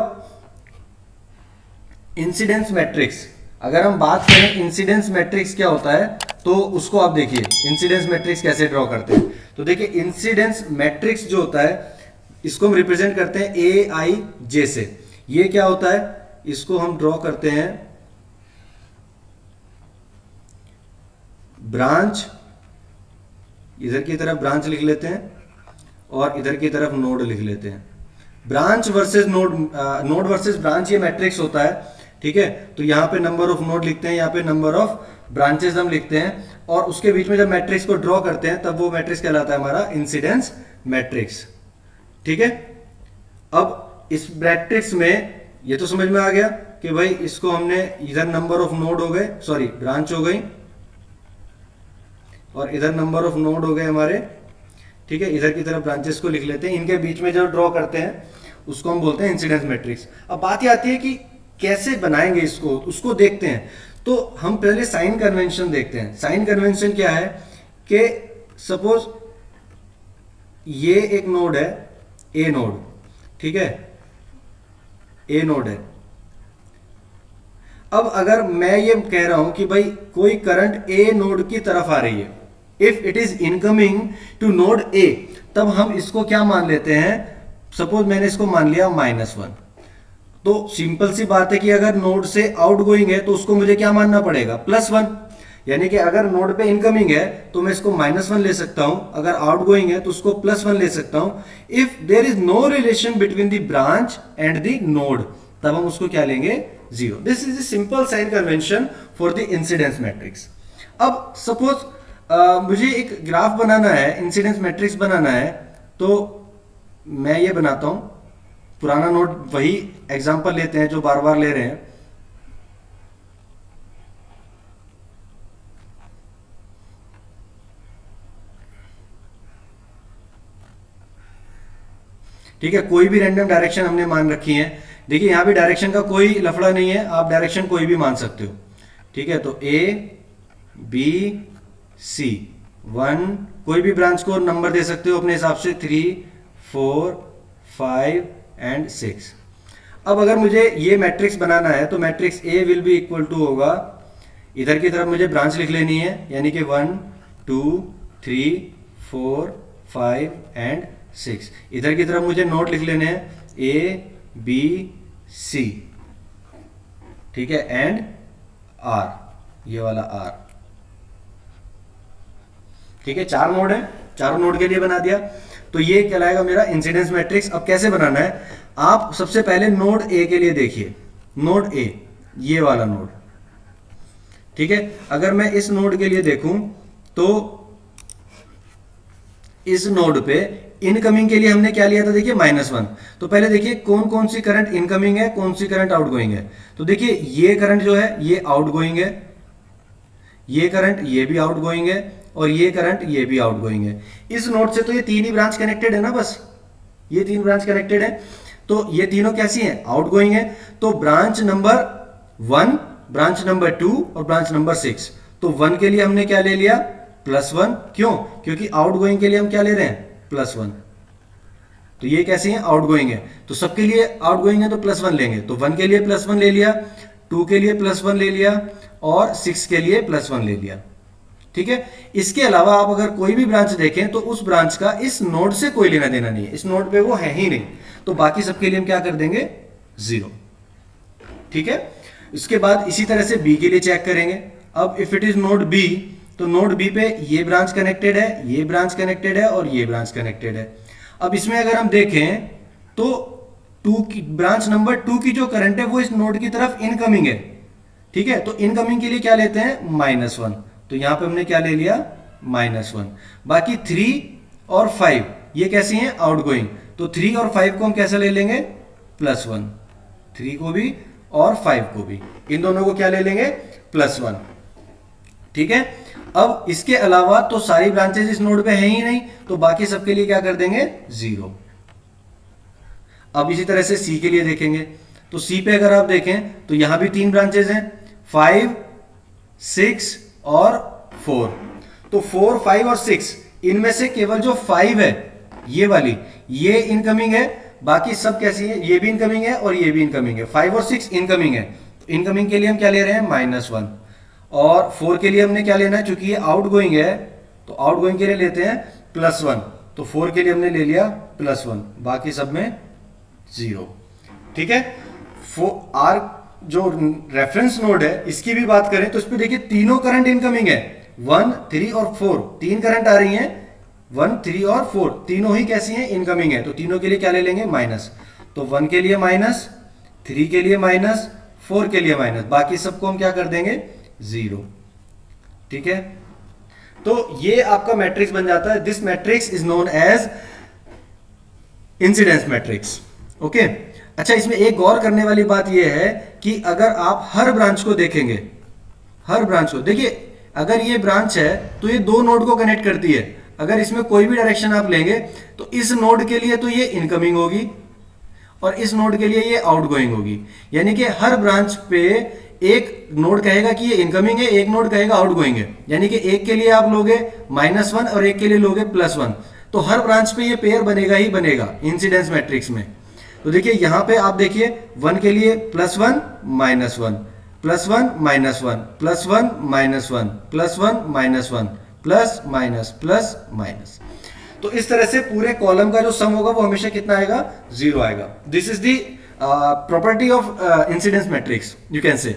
इंसिडेंस मैट्रिक्स, अगर हम बात करें इंसिडेंस मैट्रिक्स क्या होता है, तो उसको आप देखिए इंसिडेंस मैट्रिक्स कैसे ड्रॉ करते हैं। तो देखिए इंसिडेंस मैट्रिक्स जो होता है इसको हम रिप्रेजेंट करते हैं ए आई जे से। ये क्या होता है, इसको हम ड्रॉ करते हैं ब्रांच, इधर की तरफ ब्रांच लिख लेते हैं और इधर की तरफ नोड लिख लेते हैं। Branch versus node, node versus branch ये मैट्रिक्स होता है। ठीक है, तो यहां पे नंबर ऑफ नोड लिखते हैं, यहां पे नंबर ऑफ ब्रांचेस हम लिखते हैं, और उसके बीच में जब मैट्रिक्स को ड्रॉ करते हैं तब वो मैट्रिक्स कहलाता है हमारा इंसिडेंस मैट्रिक्स। ठीक है, अब इस मैट्रिक्स में ये तो समझ में आ गया कि भाई इसको हमने इधर नंबर ऑफ नोड हो गए, सॉरी ब्रांच हो गई, और इधर नंबर ऑफ नोड हो गए हमारे। ठीक है, इधर की तरफ ब्रांचेस को लिख लेते हैं, इनके बीच में जो ड्रॉ करते हैं उसको हम बोलते हैं इंसिडेंस मैट्रिक्स। अब बात ये आती है कि कैसे बनाएंगे इसको, उसको देखते हैं। तो हम पहले साइन कन्वेंशन देखते हैं। साइन कन्वेंशन क्या है कि सपोज ये एक नोड है, ए नोड, ठीक है, ए नोड है। अब अगर मैं ये कह रहा हूं कि भाई कोई करंट ए नोड की तरफ आ रही है, if it is incoming to node A, तब हम इसको क्या मान लेते हैं, सपोज मैंने इसको मान लिया -1। तो सिंपल सी बात है कि अगर नोड से आउटगोइंग है तो उसको मुझे क्या मानना पड़ेगा, +1। यानी कि अगर नोड पे इनकमिंग है तो मैं इसको -1 ले सकता हूं, अगर आउटगोइंग है तो उसको +1 ले सकता हूं। If there is no relation between the branch and the node, तब हम उसको क्या लेंगे, 0। This is a simple sign convention for the incidence matrix. अब सपोज मुझे एक ग्राफ बनाना है, इंसिडेंस मैट्रिक्स बनाना है, तो मैं ये बनाता हूं, पुराना नोट वही एग्जांपल लेते हैं जो बार बार ले रहे हैं। ठीक है, कोई भी रैंडम डायरेक्शन हमने मान रखी है। देखिए यहां भी डायरेक्शन का कोई लफड़ा नहीं है, आप डायरेक्शन कोई भी मान सकते हो। ठीक है, तो ए बी सी 1, कोई भी ब्रांच को नंबर दे सकते हो अपने हिसाब से, 3 4 5 एंड 6। अब अगर मुझे ये मैट्रिक्स बनाना है तो matrix A will be equal to होगा, इधर की तरफ मुझे ब्रांच लिख लेनी है, यानी कि 1 2 3 4 5 एंड 6। इधर की तरफ मुझे नोड लिख लेने हैं, ए बी सी, ठीक है, एंड आर, ये वाला आर। ठीक है, 4 नोड है, चारों नोड के लिए बना दिया। तो ये कहलाएगा मेरा इंसिडेंस मैट्रिक्स। अब कैसे बनाना है, आप सबसे पहले नोड ए के लिए देखिए, नोड ए, ये वाला नोड। ठीक है, अगर मैं इस नोड के लिए देखूं तो इस नोड पे इनकमिंग के लिए हमने क्या लिया था, देखिए -1। तो पहले देखिए कौन कौन सी करंट इनकमिंग है, कौन सी करंट आउटगोइंग है। तो देखिए ये करंट जो है ये आउटगोइंग है, ये करंट ये भी आउटगोइंग है, और ये करंट ये भी आउटगोइंग है। इस नोड से तो ये 3 ही ब्रांच कनेक्टेड है ना, बस ये 3 ब्रांच कनेक्टेड है। तो ये तीनों कैसी हैं, आउटगोइंग है। तो ब्रांच नंबर 1, ब्रांच नंबर 2 और ब्रांच नंबर 6। तो 1 के लिए हमने क्या ले लिया, +1। क्यों, क्योंकि आउटगोइंग के लिए हम क्या ले रहे हैं, +1। तो ये कैसी है, आउटगोइंग है। तो सबके लिए आउटगोइंग है तो +1 लेंगे। तो 1 के लिए +1 ले लिया, 2 के लिए +1 ले लिया, और 6 के लिए +1 ले लिया। ठीक है, इसके अलावा आप अगर कोई भी ब्रांच देखें तो उस ब्रांच का इस नोड से कोई लेना देना नहीं है, इस नोड पे वो है ही नहीं। तो बाकी सबके लिए हम क्या कर देंगे, 0। ठीक है, इसके बाद इसी तरह से बी के लिए चेक करेंगे। अब if it is node B, तो नोड बी पे ये ब्रांच कनेक्टेड है, ये ब्रांच कनेक्टेड है, और ये ब्रांच कनेक्टेड है। अब इसमें अगर हम देखें तो 2 की ब्रांच नंबर 2 की जो करंट है वो इस नोड की तरफ इनकमिंग है। ठीक है, तो इनकमिंग के लिए क्या लेते हैं, -1। तो यहां पे हमने क्या ले लिया, -1। बाकी 3 और 5 ये कैसी हैं, आउटगोइंग। तो 3 और 5 को हम कैसे ले लेंगे, +1। 3 को भी और 5 को भी, इन दोनों को क्या ले लेंगे, +1। ठीक है, अब इसके अलावा तो सारी ब्रांचेस इस नोड पे है ही नहीं, तो बाकी सबके लिए क्या कर देंगे, 0। अब इसी तरह से सी के लिए देखेंगे। तो सी पे अगर आप देखें तो यहां भी 3 ब्रांचेस हैं, 5, 6 और 4। तो 4, 5 और 6 इनमें से केवल जो 5 है ये वाली, ये इनकमिंग है, बाकी सब कैसी है, ये भी इनकमिंग है और ये भी इनकमिंग है। 5 और 6 इनकमिंग है, इनकमिंग के लिए हम क्या ले रहे हैं, -1। और 4 के लिए हमने क्या लेना है, चूंकि ये आउटगोइंग है तो आउटगोइंग के लिए लेते हैं +1। तो 4 के लिए हमने ले लिया +1, बाकी सब में 0। ठीक है। आर जो रेफरेंस नोड है इसकी भी बात करें तो इस पर देखिए तीनों करंट इनकमिंग है, 1, 3 और 4, 3 करंट आ रही हैं, 1, 3 और 4 तीनों ही कैसी हैं, इनकमिंग है। तो तीनों के लिए क्या ले लेंगे, माइनस। तो 1 के लिए माइनस, 3 के लिए माइनस, 4 के लिए माइनस, बाकी सबको हम क्या कर देंगे, 0। ठीक है। तो ये आपका मैट्रिक्स बन जाता है। This matrix is known as incidence matrix. Okay. अच्छा, इसमें एक गौर करने वाली बात यह है कि अगर आप हर ब्रांच को देखेंगे, हर ब्रांच को देखिए, अगर ये ब्रांच है तो ये दो नोड को कनेक्ट करती है। अगर इसमें कोई भी डायरेक्शन आप लेंगे तो इस नोड के लिए तो ये इनकमिंग होगी और इस नोड के लिए ये आउटगोइंग होगी। यानी कि हर ब्रांच पे एक नोड कहेगा कि ये इनकमिंग है, एक नोड कहेगा आउटगोइंग है। यानी कि एक के लिए आप लोगे -1 और एक के लिए लोगे +1। तो हर ब्रांच पे ये पेयर बनेगा ही बनेगा इंसिडेंस मैट्रिक्स में। तो देखिए यहां पे आप देखिए 1 के लिए +1 -1, +1 -1, +1 -1, +1 -1, प्लस माइनस प्लस माइनस। तो इस तरह से पूरे कॉलम का जो सम होगा वो हमेशा कितना आएगा, 0 आएगा। This is the property of incidence matrix. You can say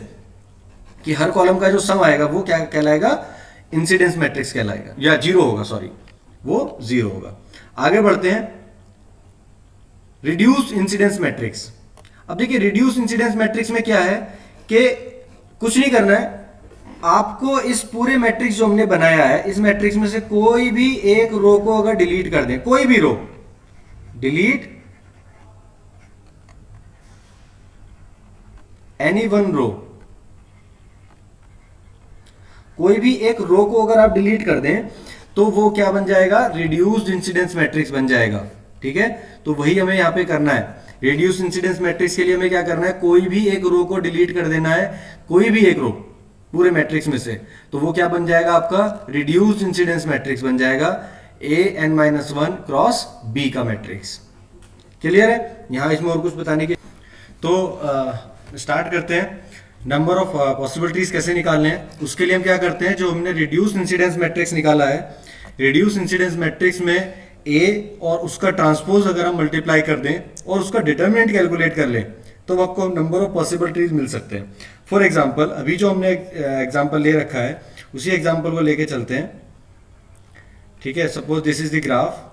कि हर कॉलम का जो सम आएगा वो क्या कहलाएगा, इंसिडेंस मैट्रिक्स कहलाएगा, या 0 होगा, सॉरी वो 0 होगा। आगे बढ़ते हैं, रिड्यूस इंसिडेंस मैट्रिक्स। अब देखिए रिड्यूस इंसिडेंस मैट्रिक्स में क्या है कि कुछ नहीं करना है आपको। इस पूरे मैट्रिक्स जो हमने बनाया है, इस मैट्रिक्स में से कोई भी एक रो को अगर डिलीट कर दें, कोई भी रो डिलीट एनी वन रो, कोई भी एक रो को अगर आप डिलीट कर दें तो वो क्या बन जाएगा, रिड्यूस्ड इंसिडेंस मैट्रिक्स बन जाएगा। ठीक है। तो वही हमें यहां पे करना है। रिड्यूस्ड इंसिडेंस मैट्रिक्स के लिए हमें क्या करना है, कोई भी एक रो को डिलीट कर देना है, कोई भी एक रो पूरे मैट्रिक्स में से। तो वो क्या बन जाएगा, आपका रिड्यूस्ड इंसिडेंस मैट्रिक्स बन जाएगा, an-1 क्रॉस b का मैट्रिक्स। क्लियर है। यहां इसमें और कुछ बताने की, तो स्टार्ट करते हैं। नंबर ऑफ पॉसिबिलिटीज कैसे निकालने हैं उसके लिए हम क्या करते हैं, जो हमने रिड्यूस्ड इंसिडेंस मैट्रिक्स निकाला है, रिड्यूस्ड इंसिडेंस मैट्रिक्स में a और उसका ट्रांसपोज अगर हम मल्टीप्लाई कर दें और उसका डिटरमिनेंट कैलकुलेट कर लें तो आपको नंबर ऑफ पॉसिबिलिटीज मिल सकते हैं। फॉर एग्जाम्पल अभी जो हमने एग्जाम्पल ले रखा है उसी एग्जाम्पल को लेके चलते हैं। ठीक है। Suppose this is the graph,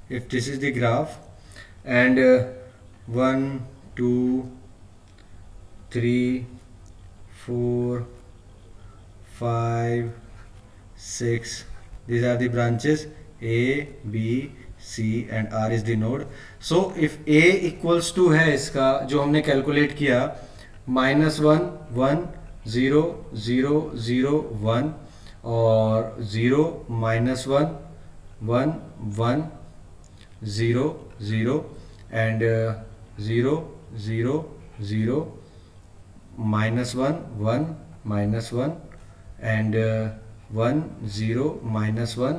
if this is the graph and 1 2 3 4 5 6 these are the branches a b c and r is the node. So if a equals to है इसका जो हमने कैलकुलेट किया -1 1 0 0 0 1 और 0 -1 1 1 0 0 and 0 0 0 -1 1 -1 and 1 0 -1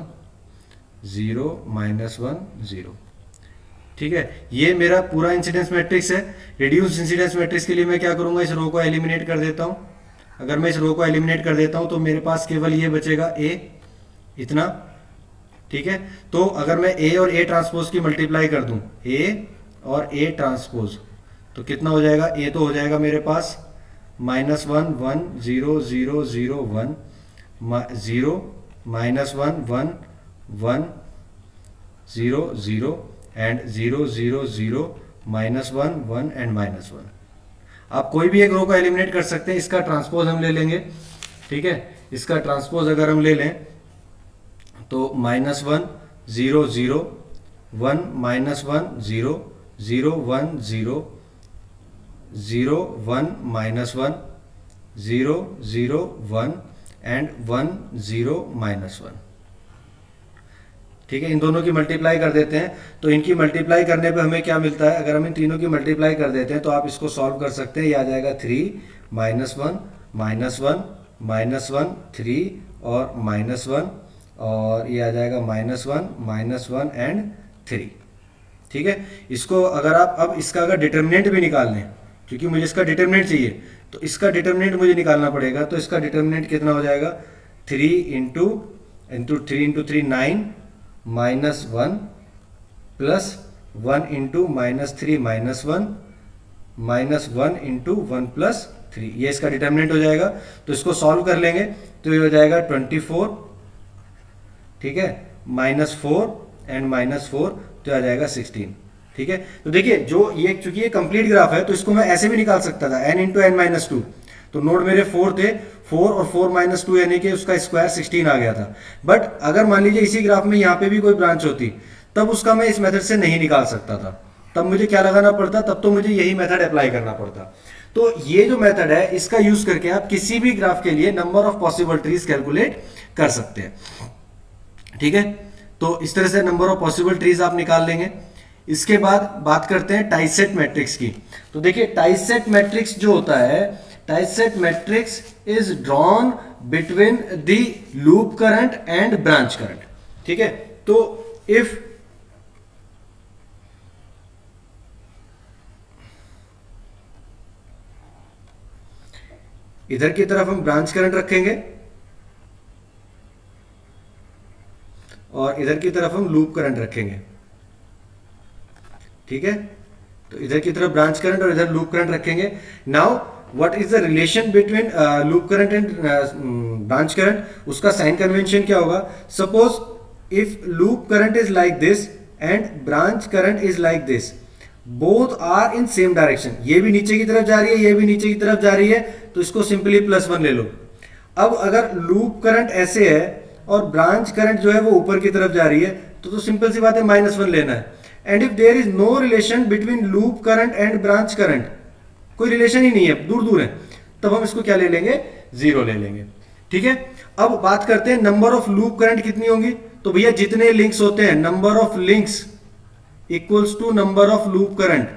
0 -1 0। ठीक है। ये मेरा पूरा इंसिडेंस मैट्रिक्स है। रिड्यूस इंसिडेंस मैट्रिक्स के लिए मैं क्या करूंगा, इस रो को एलिमिनेट कर देता हूं। अगर मैं इस रो को एलिमिनेट कर देता हूं तो मेरे पास केवल ये बचेगा a, इतना। ठीक है। तो अगर मैं a और a ट्रांसपोज की मल्टीप्लाई कर दूं, a और a ट्रांसपोज, तो कितना हो जाएगा, a तो हो जाएगा मेरे पास -1 1 0 0 0 1 0 -1 1 1 0 0 एंड 0 0 0 -1 1 एंड -1। आप कोई भी एक रो को एलिमिनेट कर सकते हैं। इसका ट्रांसपोज हम ले लेंगे। ठीक है। इसका ट्रांसपोज अगर हम ले लें तो -1 0 0 1 -1 0 0 1 0 0 1 -1 0 0 1 एंड 1 0 -1। ठीक है, इन दोनों की मल्टीप्लाई कर देते हैं, तो इनकी मल्टीप्लाई करने पे हमें क्या मिलता है, अगर हम इन तीनों की मल्टीप्लाई कर देते हैं तो आप इसको सॉल्व कर सकते हैं। ये आ जाएगा 3 -1 -1 -1 3 और -1, और ये आ जाएगा -1 -1 एंड 3। ठीक है, इसको अगर आप अब इसका अगर डिटर्मिनेंट भी निकाल लें, क्योंकि मुझे इसका डिटर्मिनेंट चाहिए, तो इसका डिटर्मिनेंट मुझे निकालना पड़ेगा। तो इसका डिटर्मिनेंट कितना हो जाएगा, 3 into 3 9 -1 plus 1 into -3 -1 -1 into 1 plus 3, ये इसका डिटर्मिनेंट हो जाएगा। तो इसको सॉल्व कर लेंगे तो ये हो जाएगा 24, ठीक है, -4 एंड -4, तो आ जाएगा 16। ठीक है, तो देखिए जो ये चूंकि ये कंप्लीट ग्राफ है तो इसको मैं ऐसे भी निकाल सकता था, n इंटू n-2। तो नोड मेरे 4 थे, 4 और 4 -2 यानी कि उसका स्क्वायर 16 आ गया था। बट अगर मान लीजिए इसी ग्राफ में यहाँ पे भी कोई ब्रांच होती, तब उसका मैं इस मेथड से नहीं निकाल सकता था। तब मुझे क्या लगाना पड़ता, तब तो मुझे यही मेथड अप्लाई करना पड़ता। तो ये जो मेथड है इसका यूज करके आप किसी भी ग्राफ के लिए number of possible trees calculate कर सकते हैं। ठीक है, तो इस तरह से नंबर ऑफ पॉसिबल ट्रीज आप निकाल लेंगे। इसके बाद बात करते हैं टाइसेट मैट्रिक्स की। तो देखिए टाइसेट मैट्रिक्स जो होता है, tieset matrix is drawn between the loop current and branch current. ठीक है, तो इफ इधर की तरफ हम ब्रांच करंट रखेंगे और इधर की तरफ हम लूप करंट रखेंगे। ठीक है, तो इधर की तरफ ब्रांच करंट और इधर लूप करंट रखेंगे। Now what is the relation between loop current and branch current, उसका साइन कन्वेंशन क्या होगा। Suppose if loop current is like this and branch current is like this, both are in same direction, ये भी नीचे की तरफ जा रही है, ये भी नीचे की तरफ जा रही है, तो इसको सिंपली +1 ले लो। अब अगर लूप करंट ऐसे है और ब्रांच करंट जो है वो ऊपर की तरफ जा रही है, तो सिंपल सी बात है -1 लेना है। And if there is no relation between loop current and branch current, कोई रिलेशन ही नहीं है, दूर दूर है, तब हम इसको क्या ले लेंगे, 0 ले लेंगे। ठीक है, अब बात करते हैं नंबर ऑफ लूप करंट कितनी होंगी। तो भैया जितने लिंक्स होते हैं, number of links equals to number of loop current.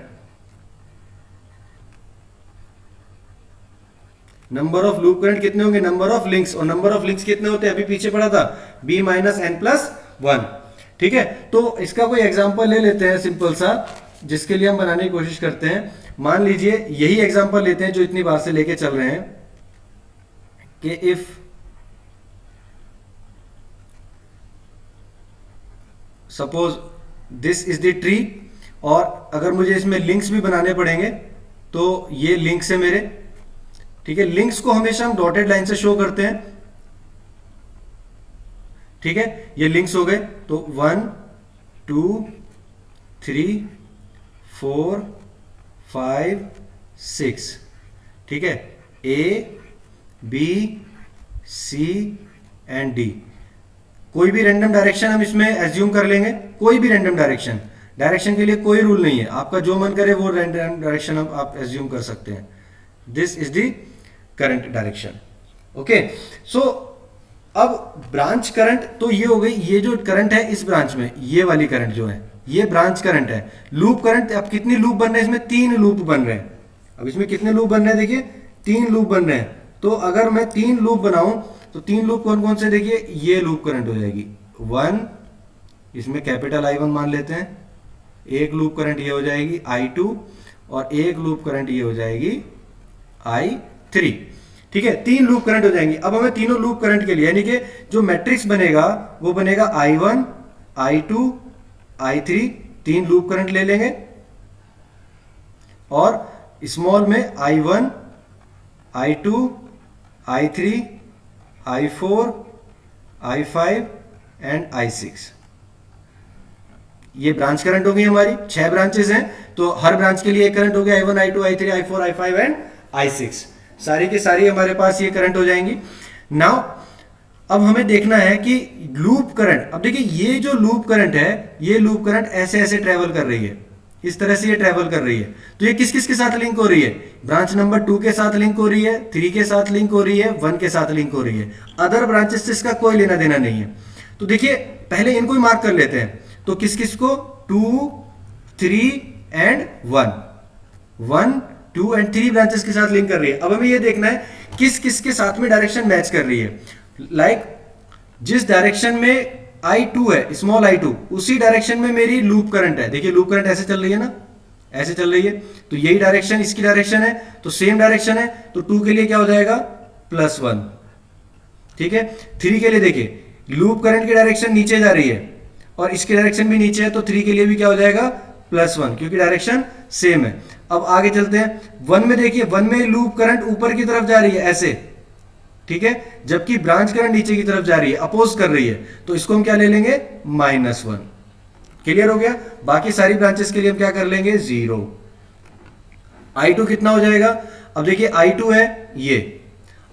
Number of loop current कितने होंगे, नंबर ऑफ लिंक्स, और नंबर ऑफ लिंक्स कितने होते हैं, अभी पीछे पढ़ा था, b - n+1। ठीक है, तो इसका कोई एग्जांपल ले लेते हैं सिंपल सा, जिसके लिए हम बनाने की कोशिश करते हैं। मान लीजिए यही एग्जांपल लेते हैं जो इतनी बार से लेके चल रहे हैं कि if suppose this is the tree, और अगर मुझे इसमें लिंक्स भी बनाने पड़ेंगे तो ये लिंक्स है मेरे। ठीक है, लिंक्स को हमेशा हम डॉटेड लाइन से शो करते हैं। ठीक है, ये लिंक्स हो गए, तो 1 2 3 4 5 6। ठीक है, A B C and D। कोई भी रैंडम डायरेक्शन हम इसमें एज्यूम कर लेंगे, कोई भी रैंडम डायरेक्शन, डायरेक्शन के लिए कोई रूल नहीं है, आपका जो मन करे वो रैंडम डायरेक्शन आप एज्यूम कर सकते हैं। This is the current direction. Okay, so अब ब्रांच करंट तो ये हो गई, ये जो करंट है इस ब्रांच में, ये वाली करंट जो है ये ब्रांच करंट है। लूप करंट, अब कितनी लूप बन रहे हैं इसमें, 3 लूप बन रहे हैं। अब इसमें कितने लूप बन रहे हैं, देखिए 3 लूप बन रहे हैं। तो अगर मैं 3 लूप बनाऊं तो 3 लूप कौन कौन से, देखिए ये लूप करंट हो जाएगी 1, इसमें कैपिटल I1 मान लेते हैं, एक लूप करंट ये हो जाएगी I2, और एक लूप करंट ये हो जाएगी I3। ठीक है, 3 लूप करंट हो जाएंगी। अब हमें तीनों लूप करंट के लिए, यानी कि जो मैट्रिक्स बनेगा वो बनेगा I1 I2 I3, 3 loop current ले लेंगे, और स्मॉल में I1 I2 I3 I4 I5 and I6। ये ब्रांच करंट हो गई हमारी, 6 ब्रांचेस हैं, तो हर ब्रांच के लिए एक करंट हो गया, I1 I2 I3 I4 I5 and I6। सारी की सारी हमारे पास ये करंट हो जाएंगी। नाउ अब हमें देखना है कि लूप करंट, अब देखिए ये जो लूप करंट है, ये लूप करंट ऐसे ऐसे ट्रेवल कर रही है, इस तरह से ये ट्रेवल कर रही है। तो ये किस किस के साथ लिंक हो रही है, ब्रांच नंबर 2 के साथ लिंक हो रही है, 3 के साथ लिंक हो रही है, 1 के साथ लिंक हो रही है। अदर ब्रांचेस से इसका कोई लेना देना नहीं है। तो देखिए पहले इनको ही मार्क कर लेते हैं। तो किस किस को, 2, 3 एंड 1, 1, 2 एंड 3 ब्रांचेस के साथ लिंक कर रही है। अब हमें ये देखना है किस किस के साथ में डायरेक्शन मैच कर रही है। लाइक जिस डायरेक्शन में I2 है, स्मॉल I2, उसी डायरेक्शन में मेरी लूप करंट है। देखिए लूप करंट ऐसे चल रही है ना, ऐसे चल रही है, तो यही डायरेक्शन इसकी डायरेक्शन है, तो सेम डायरेक्शन है, तो 2 के लिए क्या हो जाएगा, +1। ठीक है, 3 के लिए देखिए लूप करंट की डायरेक्शन नीचे जा रही है और इसकी डायरेक्शन भी नीचे है, तो 3 के लिए भी क्या हो जाएगा, +1, क्योंकि डायरेक्शन सेम है। अब आगे चलते हैं 1 में। देखिए 1 में लूप करंट ऊपर की तरफ जा रही है ऐसे, ठीक है, जबकि ब्रांच करंट नीचे की तरफ जा रही है, अपोज कर रही है, तो इसको हम क्या ले लेंगे, -1। क्लियर हो गया। बाकी सारी ब्रांचेस के लिए हम क्या कर लेंगे, 0। I2 कितना हो जाएगा, अब देखिए I2 है ये,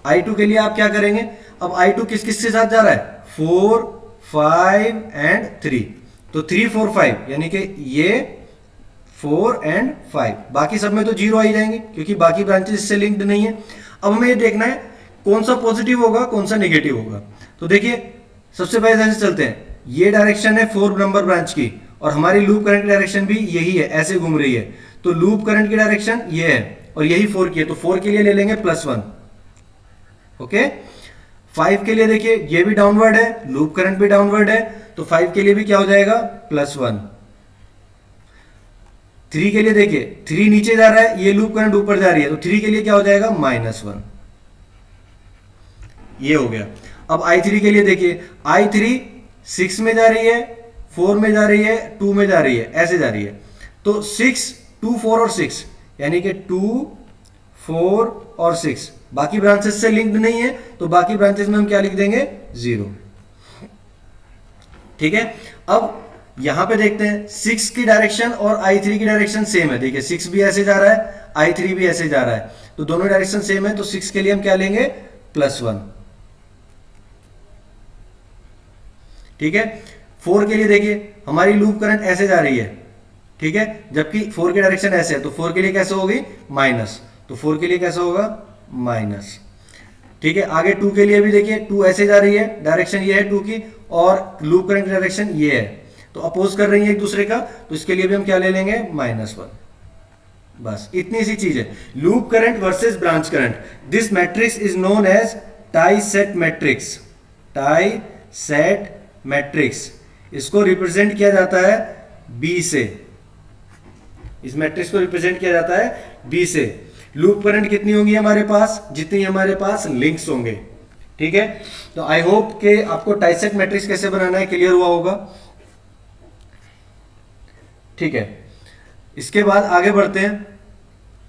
I2 के लिए आप क्या करेंगे, अब I2 किस किस के साथ जा रहा है, 4, 5 एंड 3, तो 3, 4, 5, यानी कि ये 4 एंड 5, बाकी सब में तो 0 आ ही जाएंगे क्योंकि बाकी ब्रांचेस इससे लिंक्ड नहीं है। अब हमें ये देखना है कौन सा पॉजिटिव होगा कौन सा नेगेटिव होगा। तो देखिए सबसे पहले ऐसे चलते हैं, ये डायरेक्शन है 4 नंबर ब्रांच की और हमारी लूप करंट की डायरेक्शन भी यही है, ऐसे घूम रही है, तो लूप करंट की डायरेक्शन ये है और यही 4 की है, तो 4 के लिए ले लेंगे +1। ओके, 5 के लिए देखिए ये भी डाउनवर्ड है, लूप करंट भी डाउनवर्ड है, तो 5 के लिए भी क्या हो जाएगा, +1। 3 के लिए देखिए 3 नीचे जा रहा है, ये लूप करंट ऊपर जा रही है, तो 3 के लिए क्या हो जाएगा, -1। ये हो गया। अब I3 के लिए देखिए I3 6 में जा रही है, 4 में जा रही है, 2 में जा रही है, ऐसे जा रही है, तो 6, 2, 4 और 6, यानी कि 2, 4 और 6 बाकी ब्रांचेस से लिंक्ड नहीं है, तो बाकी ब्रांचेस में हम क्या लिख देंगे, 0। ठीक है, अब यहां पे देखते हैं 6 की डायरेक्शन और I3 की डायरेक्शन सेम है। देखिए 6 भी ऐसे जा रहा है, I3 भी ऐसे जा रहा है, तो दोनों डायरेक्शन सेम है, तो 6 के लिए हम क्या लेंगे, +1। ठीक है, 4 के लिए देखिए हमारी लूप करंट ऐसे जा रही है, ठीक है, जबकि 4 की डायरेक्शन ऐसे है, तो 4 के लिए कैसे होगी, माइनस, तो 4 के लिए कैसे होगा, माइनस। ठीक है, आगे 2 के लिए भी देखिए 2 ऐसे जा रही है, डायरेक्शन ये है 2 की, और लूप करंट की डायरेक्शन ये है, तो अपोज कर रही है एक दूसरे का, तो इसके लिए भी हम क्या ले लेंगे, -1। बस इतनी सी चीज है। Loop current versus branch current, this matrix is known as tie set matrix. Tie set matrix, इसको रिप्रेजेंट किया जाता है B से, इस मैट्रिक्स को रिप्रेजेंट किया जाता है B से। लूप करंट कितनी होंगी हमारे पास, जितनी हमारे पास लिंक्स होंगे। ठीक है, तो आई होप कि आपको टाइसेट मैट्रिक्स कैसे बनाना है क्लियर हुआ होगा। ठीक है, इसके बाद आगे बढ़ते हैं।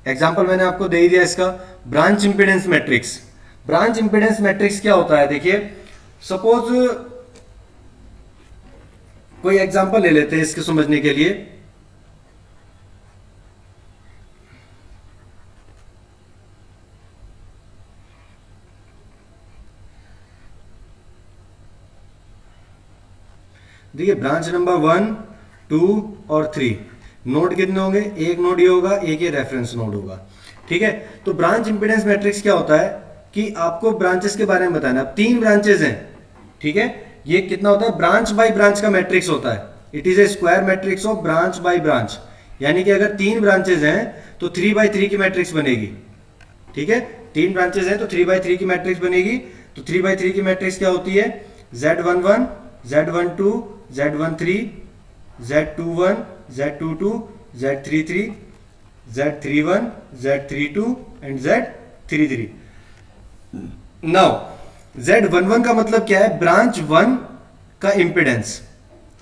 एग्जांपल मैंने आपको दे ही दिया इसका, branch impedance matrix. Branch impedance matrix क्या होता है, देखिए सपोज कोई एग्जांपल ले लेते हैं इसके समझने के लिए। देखिए ब्रांच नंबर 1, 2 और 3 नोड कितने होंगे, एक नोड ये होगा, एक ये रेफरेंस नोड होगा। ठीक है, तो ब्रांच इंपेडेंस मैट्रिक्स क्या होता है कि आपको ब्रांचेस के बारे में बताना। अब 3 ब्रांचेस हैं, ठीक है, ये कितना होता है, ब्रांच बाय ब्रांच का मैट्रिक्स होता है। It is a square matrix of branch by branch, यानी कि अगर 3 ब्रांचेस हैं तो 3/3 की मैट्रिक्स बनेगी। ठीक है, 3 ब्रांचेस हैं तो 3/3 की मैट्रिक्स बनेगी। तो 3/3 की मैट्रिक्स क्या होती है, Z11, Z12, Z13, Z21, Z22, Z33, Z31, Z32 and Z33। Now Z11 का मतलब क्या है, ब्रांच 1 का इंपेडेंस।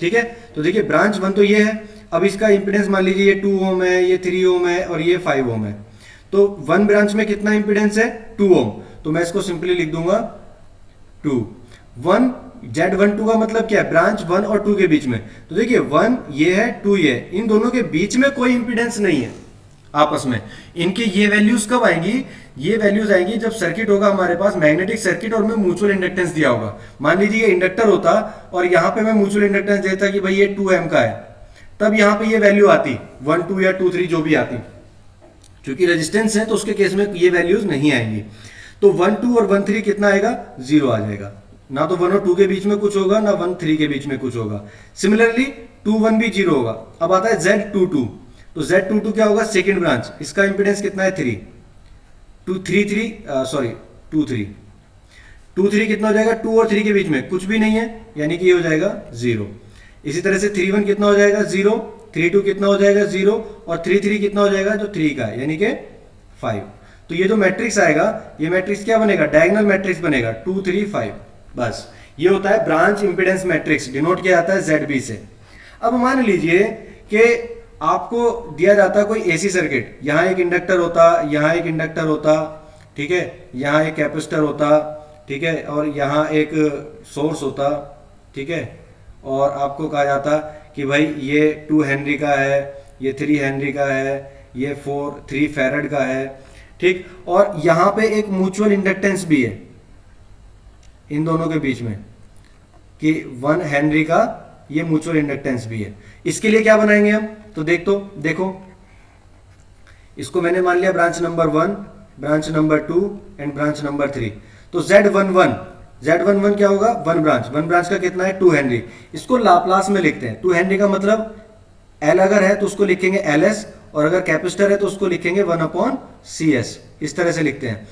ठीक है, तो देखिए ब्रांच 1 तो ये है, अब इसका इंपेडेंस मान लीजिए ये 2 ओम है, ये 3 ओम है और ये 5 ओम है। तो 1 ब्रांच में कितना इंपेडेंस है, 2 ओम, तो मैं इसको सिंपली लिख दूंगा 2। 1 Z12 का मतलब क्या है, ब्रांच 1 और 2 के बीच में। तो देखिए 1 ये है, 2 ये है, इन दोनों के बीच में कोई इंपेडेंस नहीं है आपस में। इनकी ये वैल्यूज कब आएंगी, ये वैल्यूज आएंगी जब सर्किट होगा हमारे पास मैग्नेटिक सर्किट और मैं म्यूचुअल इंडक्टेंस दिया होगा। मान लीजिए ये इंडक्टर होता और यहाँ पे मैं म्यूचुअल इंडक्टेंस देता कि भाई ये 2 एम का है, तब यहाँ पे ये वैल्यू आती 1, 2 या 2, 3 जो भी आती। क्योंकि रेजिस्टेंस है तो उसके केस में ये वैल्यूज नहीं आएंगी। तो 1, 2 और 1, 3 कितना आएगा, 0 आ जाएगा। ना तो 1 और 2 के बीच में कुछ होगा, ना 1 3 के बीच में कुछ होगा। सिमिलरली 2 1 भी 0 होगा। अब आता है Z22, तो Z22 क्या होगा, सेकेंड ब्रांच, इसका इंपीडेंस कितना है 3, 2 3 3 सॉरी 2 3 2 3 कितना हो जाएगा, 2 और 3 के बीच में कुछ भी नहीं है, यानी कि ये हो जाएगा 0। इसी तरह से 3 1 कितना हो जाएगा 0, 3 2 कितना हो जाएगा 0, और 3 3 कितना हो जाएगा, जो 3 का है, यानी कि 5। तो ये जो मैट्रिक्स आएगा, ये मैट्रिक्स क्या बनेगा, डायगोनल मैट्रिक्स बनेगा 2 3 5। बस ये होता है ब्रांच इंपीडेंस मैट्रिक्स, डिनोट किया जाता है ZB से। अब मान लीजिए कि आपको दिया जाता कोई एसी सर्किट, यहाँ एक इंडक्टर होता, यहाँ एक इंडक्टर होता, ठीक है, यहाँ एक कैपेसिटर होता, ठीक है, और यहाँ एक सोर्स होता, ठीक है, और आपको कहा जाता कि भाई ये 2 हेनरी का है, ये 3 हेनरी का है, ये 3 फैरेड का है, ठीक, और यहाँ पे एक म्यूचुअल इंडक्टेंस भी है इन दोनों के बीच में कि 1 हेनरी का ये म्यूचुअल इंडक्टेंस भी है। इसके लिए क्या बनाएंगे हम, तो देखो इसको मैंने मान लिया branch number 1, branch number 2 and branch number 3। तो Z11 क्या होगा, 1 ब्रांच का कितना है 2 हेनरी। इसको लाप्लास में लिखते हैं। 2 हेनरी का मतलब L अगर है तो उसको लिखेंगे LS, और अगर कैपेसिटर है तो उसको लिखेंगे 1/CS, इस तरह से लिखते हैं।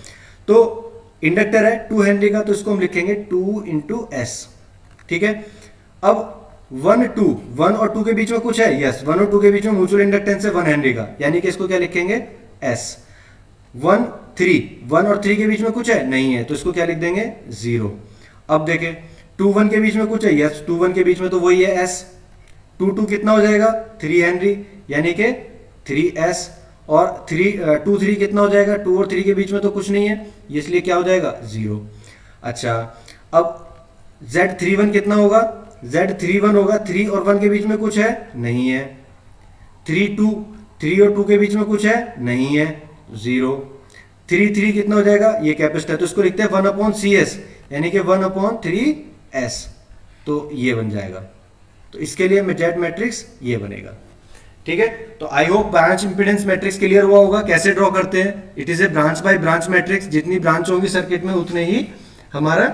तो इंडक्टर है 2 हेनरी का, तो इसको हम लिखेंगे 2 × S, ठीक है। अब 1 और 2 के बीच में कुछ है, यस, 1 और 2 के बीच में म्यूचुअल इंडक्टेंस है 1 हेनरी का, यानी कि इसको क्या लिखेंगे S। 1 और 3 के बीच में कुछ है, नहीं है, तो इसको क्या लिख देंगे 0। अब देखें 2 1 के बीच में कुछ है, यस, 2 1 के बीच में तो वही है S। 2 2 कितना हो जाएगा 3 हेनरी, यानी कि 3S, और 2 3 कितना हो जाएगा, 2 और 3 के बीच में तो कुछ नहीं है, इसलिए क्या हो जाएगा 0। अच्छा, अब Z31 कितना होगा, Z31 होगा 3 और 1 के बीच में कुछ है, नहीं है। 3 और 2 के बीच में कुछ है, नहीं है, 0। 3 3 कितना हो जाएगा, ये कैपेसिटर, तो इसको लिखते हैं 1/CS, यानी कि 1/3S, तो ये बन जाएगा। तो इसके लिए Z मैट्रिक्स ये बनेगा, ठीक है। तो I hope branch impedance matrix clear हुआ होगा, कैसे ड्रॉ करते हैं। It is a branch by branch matrix, जितनी ब्रांच होंगी सर्किट में उतने ही हमारा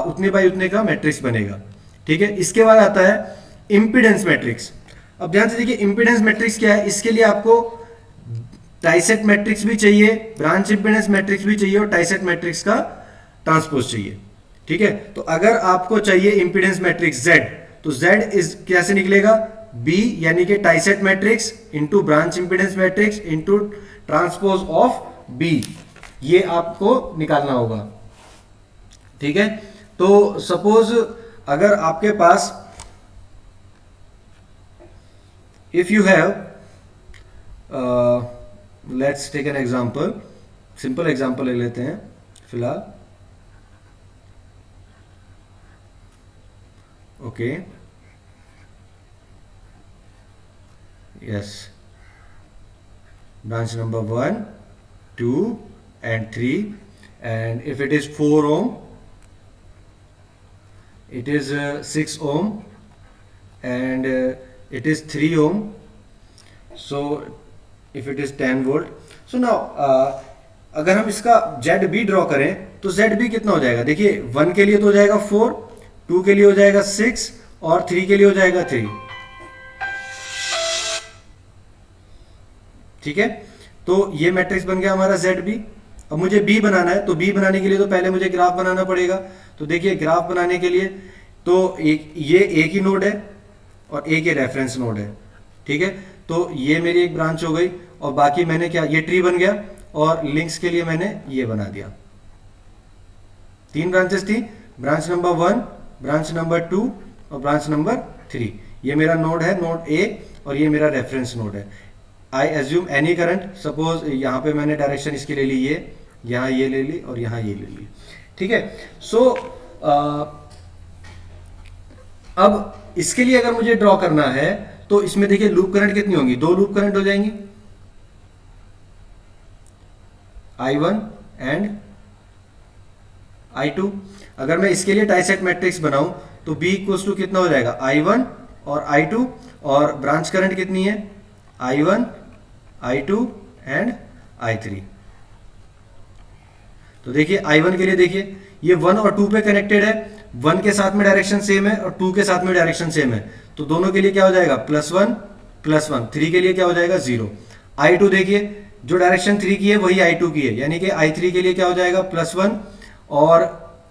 उतने बाय उतने का मैट्रिक्स बनेगा, ठीक है। इसके बाद आता है इंपीडेंस मैट्रिक्स। अब ध्यान से देखिए इंपीडेंस मैट्रिक्स क्या है। इसके लिए आपको टाइसेट मैट्रिक्स भी चाहिए, ब्रांच इंपीडेंस मैट्रिक्स भी चाहिए, और टाइसेट मैट्रिक्स का ट्रांसपोज चाहिए, ठीक है। तो अगर आपको चाहिए इंपीडेंस मैट्रिक्स Z, तो Z इज कैसे निकलेगा, B, यानी कि tieset matrix into branch impedance matrix into transpose of B, ये आपको निकालना होगा, ठीक है। तो सपोज अगर आपके पास if you have let's take an example, simple example ले लेते हैं फिलहाल, okay, yes, branch number 1 2 and 3, and if it is 4 ohm, it is 6 ohm, and it is 3 ohm, so if it is 10 volt, so now अगर हम इसका ZB draw करें तो ZB कितना हो जाएगा, देखिए 1 के लिए तो हो जाएगा 4, 2 के लिए हो जाएगा 6, और 3 के लिए हो जाएगा 3, ठीक है। तो ये मैट्रिक्स बन गया हमारा ZB। अब मुझे B बनाना है, तो B बनाने के लिए तो पहले मुझे ग्राफ बनाना पड़ेगा। तो देखिए ग्राफ बनाने के लिए तो ये एक ही नोड है और एक ही रेफरेंस नोड है, ठीक है। तो ये मेरी एक ब्रांच हो गई, और बाकी मैंने क्या, ये ट्री बन गया, और लिंक्स के लिए मैंने ये बना दिया। 3 ब्रांचेस थी, ब्रांच नंबर 1, ब्रांच नंबर 2 और ब्रांच नंबर 3। ये मेरा नोड है, नोड A, और ये मेरा रेफरेंस नोड है। I assume any current, suppose यहाँ पे मैंने डायरेक्शन इसकी ले ली, ये यहाँ ये ले ली और यहाँ ये ले ली, ठीक है। सो अब इसके लिए अगर मुझे ड्रॉ करना है तो इसमें देखिए लूप करंट कितनी होंगी, 2 लूप करंट हो जाएंगी, I1 एंड I2। अगर मैं इसके लिए टाइसेट मैट्रिक्स बनाऊं तो B इक्वल्स टू कितना हो जाएगा, I1 और I2, और ब्रांच करंट कितनी है, I1 I2 एंड I3। तो देखिए I1 के लिए देखिए ये 1 और 2 पे कनेक्टेड है, 1 के साथ में डायरेक्शन सेम है और 2 के साथ में डायरेक्शन सेम है, तो दोनों के लिए क्या हो जाएगा +1 +1, 3 के लिए क्या हो जाएगा 0। I2 देखिए, जो डायरेक्शन 3 की है वही I2 की है, यानी कि I3 के लिए क्या हो जाएगा +1 और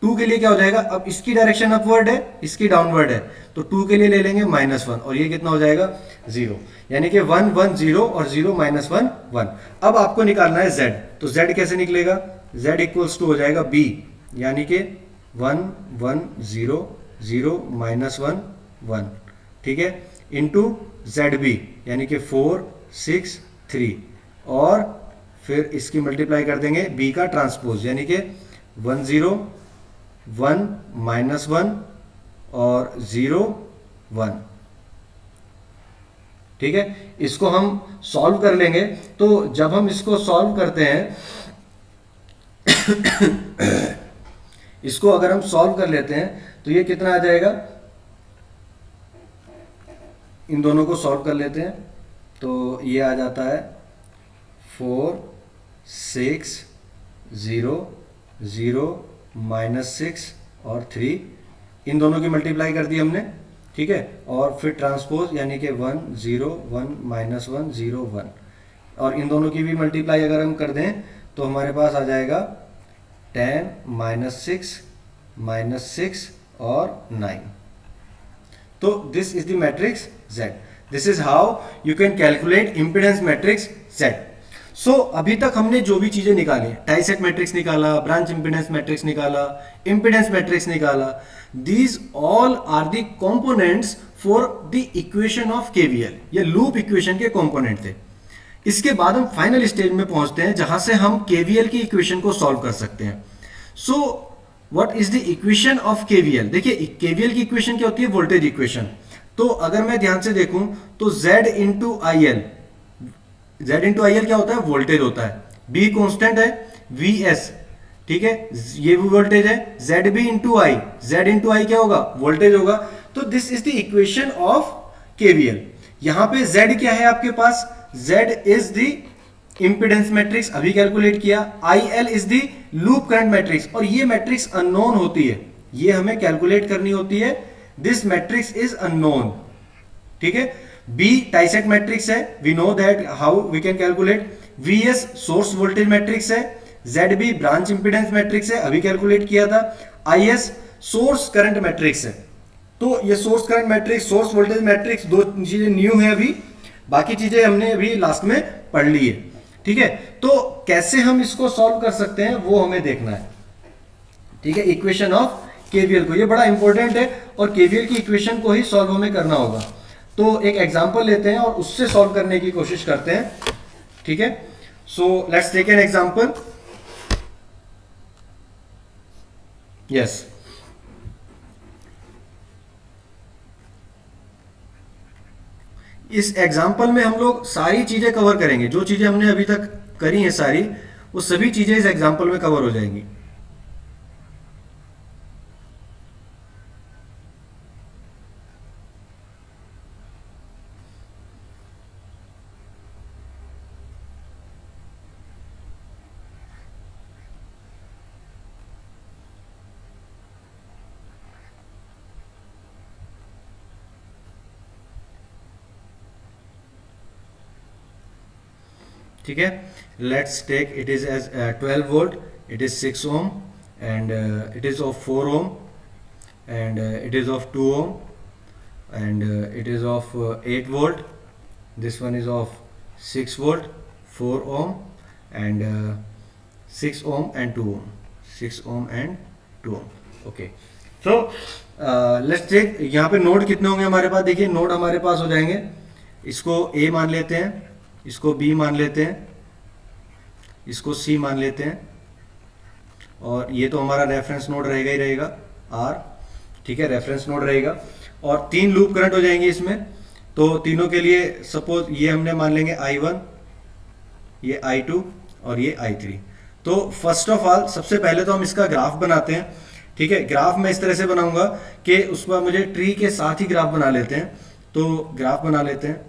2 के लिए क्या हो जाएगा, अब इसकी डायरेक्शन अपवर्ड है, इसकी डाउनवर्ड है, तो 2 के लिए ले लेंगे -1 और ये कितना हो जाएगा 0, यानी कि 1 1 0 और 0 -1 1। अब आपको निकालना है z, तो z कैसे निकलेगा, z इक्वल्स टू हो जाएगा b, यानी कि 1 1 0 0 -1 1, ठीक है, इंटू ZB यानी कि 4 6 3, और फिर इसकी मल्टीप्लाई कर देंगे b का ट्रांसपोज, यानी कि 1 0 1 -1 और 0 1, ठीक है। इसको हम सॉल्व कर लेंगे, तो जब हम इसको सॉल्व करते हैं इसको अगर हम सॉल्व कर लेते हैं तो ये कितना आ जाएगा, इन दोनों को सॉल्व कर लेते हैं तो ये आ जाता है 4 6 0 0 -6 और 3, इन दोनों की मल्टीप्लाई कर दी हमने, ठीक है, और फिर ट्रांसपोज यानी कि 1 0 1 -1 0 1, और इन दोनों की भी मल्टीप्लाई अगर हम कर दें तो हमारे पास आ जाएगा 10 -6 और 9। तो this is the matrix Z। This is how you can calculate impedance matrix Z। So अभी तक हमने जो भी चीजें निकाली, टाइसेट मैट्रिक्स निकाला, ब्रांच इंपेडेंस मैट्रिक्स निकाला, इंपेडेंस मैट्रिक्स निकाला, these all are the components for the equation of KVL, ये लूप इक्वेशन के कंपोनेंट थे। इसके बाद हम फाइनल स्टेज में पहुंचते हैं जहां से हम KVL की इक्वेशन को सॉल्व कर सकते हैं। So what is the equation of KVL, देखिए KVL की इक्वेशन क्या होती है, वोल्टेज इक्वेशन। तो अगर मैं ध्यान से देखूं तो Z into IL, Z into IL क्या होता है, वोल्टेज होता है, B कांस्टेंट है, VS, ठीक है, ये भी वोल्टेज है, ZB into I, Z into I क्या होगा, वोल्टेज होगा। तो this is the equation of KVL। यहां पे Z क्या है आपके पास, Z is the impedance matrix अभी कैलकुलेट किया, IL is the loop current matrix, और ये मैट्रिक्स अननोन होती है, ये हमें कैलकुलेट करनी होती है, दिस मैट्रिक्स इज अननोन, ठीक है। B टाइसेट मैट्रिक्स है, we know that how we can calculate, VS source voltage matrix है, ZB ब्रांच इंपेडेंस मैट्रिक्स है, अभी कैलकुलेट किया था, IS सोर्स करंट मैट्रिक्स है। तो ये source current matrix, source voltage matrix, दो चीजें न्यू है अभी, बाकी चीजें हमने अभी लास्ट में पढ़ ली है, ठीक है। तो कैसे हम इसको सॉल्व कर सकते हैं वो हमें देखना है, ठीक है, इक्वेशन ऑफ KVL को, ये बड़ा इंपॉर्टेंट है और KVL की इक्वेशन को ही सॉल्व हमें करना होगा। तो एक एग्जांपल लेते हैं और उससे सॉल्व करने की कोशिश करते हैं, ठीक है। So let's take an example, yes, इस एग्जाम्पल में हम लोग सारी चीजें कवर करेंगे, जो चीजें हमने अभी तक करी हैं सारी, वो सभी चीजें इस एग्जाम्पल में कवर हो जाएंगी। ठीक है, let's take it is as 12 volt, it is 6 ohm and it is of 4 ohm and it is of 2 ohm and it is of 8 volt, this one is of 6 volt, 4 ohm and 6 ohm and 2 ohm, 6 ohm and 2 ohm, okay। so let's take, यहाँ पे node कितने होंगे हमारे पास, देखिए node हमारे पास हो जाएंगे, इसको A मान लेते हैं, इसको B मान लेते हैं, इसको C मान लेते हैं, और ये तो हमारा रेफरेंस नोड रहेगा ही रहेगा R, ठीक है, रेफरेंस नोड रहेगा, और 3 लूप करंट हो जाएंगे इसमें। तो तीनों के लिए सपोज ये हमने मान लेंगे I1, ये I2 और ये I3। तो फर्स्ट ऑफ ऑल सबसे पहले तो हम इसका ग्राफ बनाते हैं, ठीक है। ग्राफ मैं इस तरह से बनाऊंगा कि उसका मुझे ट्री के साथ ही ग्राफ बना लेते हैं। तो ग्राफ बना लेते हैं,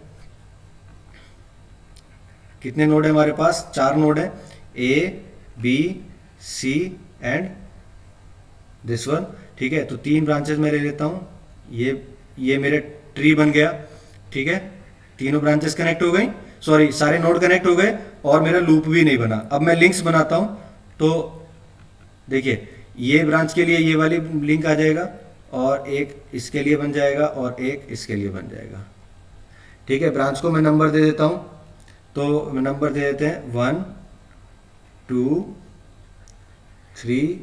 कितने नोड है हमारे पास, 4 नोड है, A B C and this one. ठीक है, तो 3 ब्रांचेस मैं ले लेता हूँ। ये मेरे ट्री बन गया। ठीक है, तीनों ब्रांचेस कनेक्ट हो गई, सॉरी सारे नोड कनेक्ट हो गए और मेरा लूप भी नहीं बना। अब मैं लिंक्स बनाता हूँ, तो देखिए ये ब्रांच के लिए ये वाली लिंक आ जाएगा और एक इसके लिए बन जाएगा और एक इसके लिए बन जाएगा। ठीक है, ब्रांच को मैं नंबर दे देता हूँ, तो नंबर दे देते हैं 1 2 3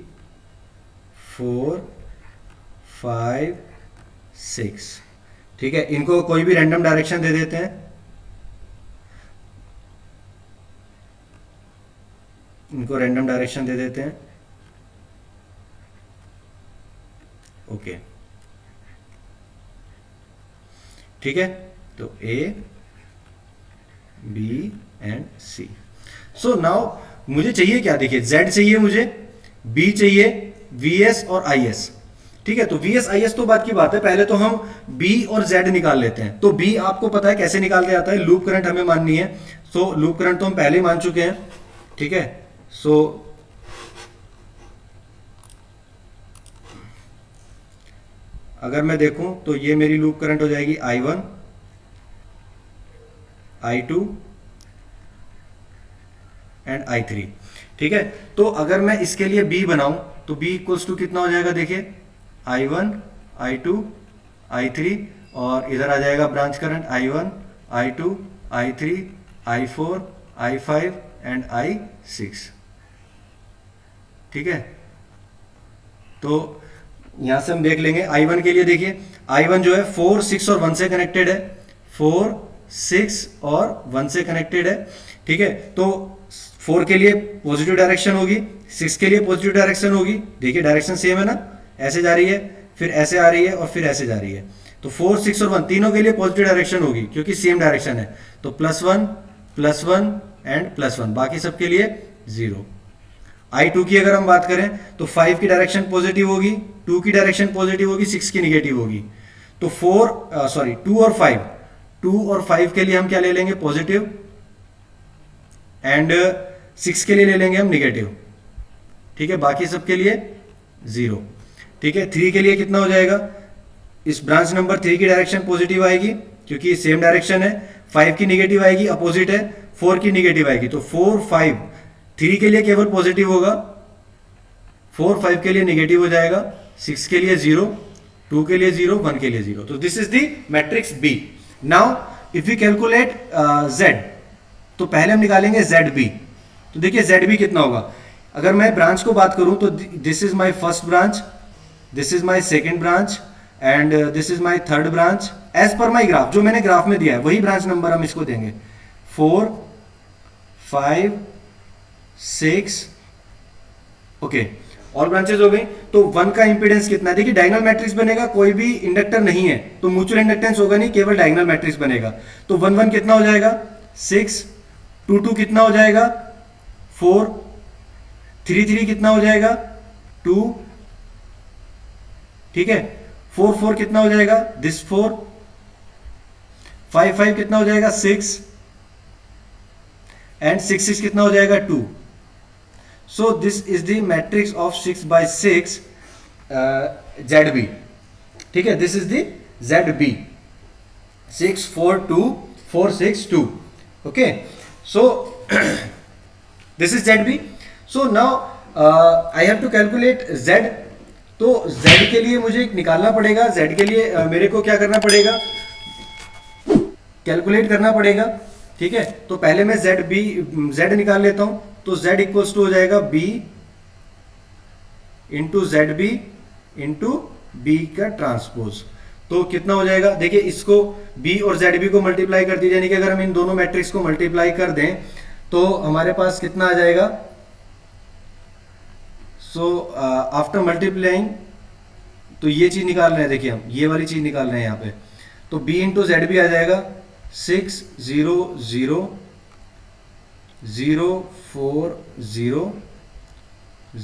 4 5 6। ठीक है, इनको कोई भी रैंडम डायरेक्शन दे देते हैं। इनको रैंडम डायरेक्शन दे देते हैं। ओके, ठीक है, तो A B and C. So now मुझे चाहिए क्या, देखिए Z चाहिए मुझे, B चाहिए, VS और IS। ठीक है, तो VS IS तो बात की बात है, पहले तो हम B और Z निकाल लेते हैं। तो B आपको पता है कैसे निकालते जाता है, लूप करंट हमें माननी है। सो लूप करंट तो हम पहले ही मान चुके हैं। ठीक है, सो अगर मैं देखूं तो ये मेरी लूप करंट हो जाएगी I1 I2 एंड I3। ठीक है, तो अगर मैं इसके लिए B बनाऊं तो B इक्वल्स टू कितना हो जाएगा, देखिए I1 I2 I3, और इधर आ जाएगा branch current I1 I2 I3 I4 I5 and I6। ठीक है, तो यहां से हम देख लेंगे I1 के लिए। देखिए I1 जो है 4 6 और 1 से कनेक्टेड है, 4 6 और 1 से कनेक्टेड है। ठीक है, तो 4 के लिए पॉजिटिव डायरेक्शन होगी, 6 के लिए पॉजिटिव डायरेक्शन होगी। देखिए डायरेक्शन सेम है ना, ऐसे जा रही है, फिर ऐसे आ रही है और फिर ऐसे जा रही है। तो 4 6 और 1 तीनों के लिए पॉजिटिव डायरेक्शन होगी क्योंकि सेम डायरेक्शन है। तो +1 एंड +1, बाकी सबके लिए 0। I2 की अगर हम बात करें तो 5 की डायरेक्शन पॉजिटिव होगी, 2 की डायरेक्शन पॉजिटिव होगी, 6 की निगेटिव होगी। तो 2 और 5 के लिए हम क्या ले लेंगे, पॉजिटिव, एंड 6 के लिए ले लेंगे हम निगेटिव। ठीक है, बाकी सबके लिए 0। ठीक है, 3 के लिए कितना हो जाएगा, इस ब्रांच नंबर 3 की डायरेक्शन पॉजिटिव आएगी क्योंकि सेम डायरेक्शन है। 5 की निगेटिव आएगी, अपोजिट है। 4 की निगेटिव आएगी, तो 4 5 3 के लिए केवल पॉजिटिव होगा, 4 5 के लिए निगेटिव हो जाएगा, 6 के लिए 0, 2 के लिए 0, 1 के लिए 0। तो this is the matrix B। Now if you calculate Z, तो पहले हम निकालेंगे ZB। तो देखिए ZB कितना होगा, अगर मैं ब्रांच को बात करूं तो this is my first branch, this is my second branch and this is my third branch. As per my graph, जो मैंने ग्राफ में दिया है वही ब्रांच नंबर हम इसको देंगे, 4 5 6। ओके, ऑल ब्रांचेस हो गई। तो 1 का इंपीडेंस कितना है, देखिए डायगोनल मैट्रिक्स बनेगा, कोई भी इंडक्टर नहीं है तो म्यूचुअल इंडक्टेंस होगा नहीं, केवल डायगोनल मैट्रिक्स बनेगा। तो 1 1 कितना हो जाएगा, 6, 2 2 कितना हो जाएगा, 4, 3 3 कितना हो जाएगा, 2। ठीक है, 4 4 कितना हो जाएगा, दिस 4, 5 5 कितना हो जाएगा, 6, एंड 6 6 कितना हो जाएगा, 2। So this is the matrix of 6 by 6 ZB। ठीक है, this is the ZB, 6 4 2 4 6 2। Okay, so this is ZB। So now I have to calculate Z। तो Z के लिए मुझे निकालना पड़ेगा, Z के लिए मेरे को क्या करना पड़ेगा, कैलकुलेट करना पड़ेगा। ठीक है, तो पहले मैं Z निकाल लेता हूं। तो Z इक्वल्स टू हो जाएगा B into ZB into B का ट्रांसपोज। तो कितना हो जाएगा, देखिए इसको B और ZB को मल्टीप्लाई कर दीजिए, यानी कि अगर हम इन दोनों मैट्रिक्स को मल्टीप्लाई कर दें तो हमारे पास कितना आ जाएगा। सो आफ्टर मल्टीप्लाइंग, तो ये चीज निकाल रहे हैं, देखिए हम ये वाली चीज निकाल रहे हैं यहाँ पे। तो B इंटू ZB आ जाएगा 6 0 0 0 4 0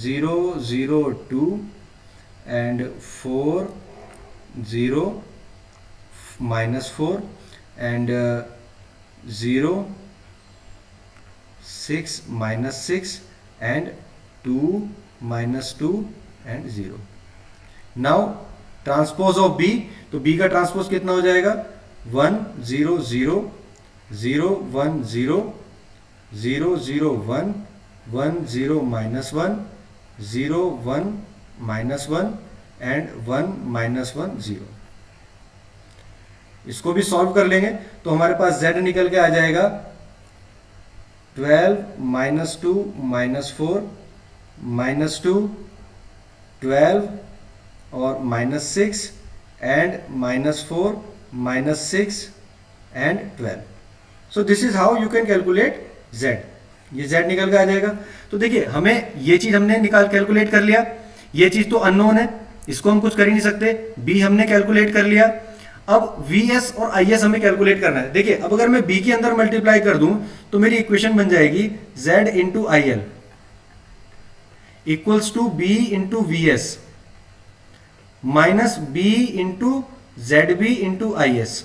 0 0 2 and 4 0 -4 and 0 6 -6 and 2 -2 and 0। Now transpose of B, तो बी का ट्रांसपोज कितना हो जाएगा 1 0 0 0 1 0 0 0 1 1 0 -1 0 1 -1 एंड 1 -1 0। इसको भी सॉल्व कर लेंगे तो हमारे पास z निकल के आ जाएगा 12 -2 -4 -2 12 और -6 and -4 -6 and 12। So this is how you can calculate z। ये z निकल के आ जाएगा। तो देखिए हमें ये चीज हमने निकाल कैलकुलेट कर लिया, ये चीज तो अननोन है, इसको हम कुछ कर ही नहीं सकते। b हमने कैलकुलेट कर लिया। अब vs और is हमें कैलकुलेट करना है। देखिए अब अगर मैं b के अंदर मल्टीप्लाई कर दूं तो मेरी इक्वेशन बन जाएगी z into I L equals to b into V S minus b into Z B into I S.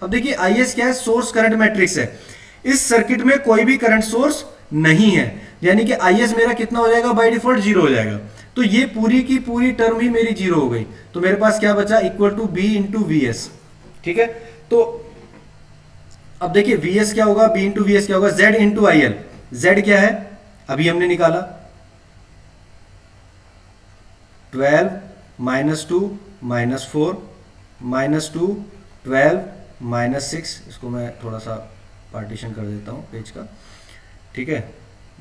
अब देखिए आई एस क्या है, सोर्स करंट मैट्रिक्स है। इस सर्किट में कोई भी करंट सोर्स नहीं है, यानी कि आई एस मेरा कितना हो जाएगा, बाय डिफॉल्ट जीरो हो जाएगा। तो ये पूरी की पूरी टर्म ही मेरी जीरो हो गई। तो मेरे पास क्या बचा, equal to B into V S. ठीक है, तो अब देखिए वी एस क्या होगा, बी इंटू वी एस क्या होगा, Z into I L. Z क्या है, अभी हमने निकाला 12 -2 -4 -2 12 -6। इसको मैं थोड़ा सा पार्टीशन कर देता हूं पेज का। ठीक है,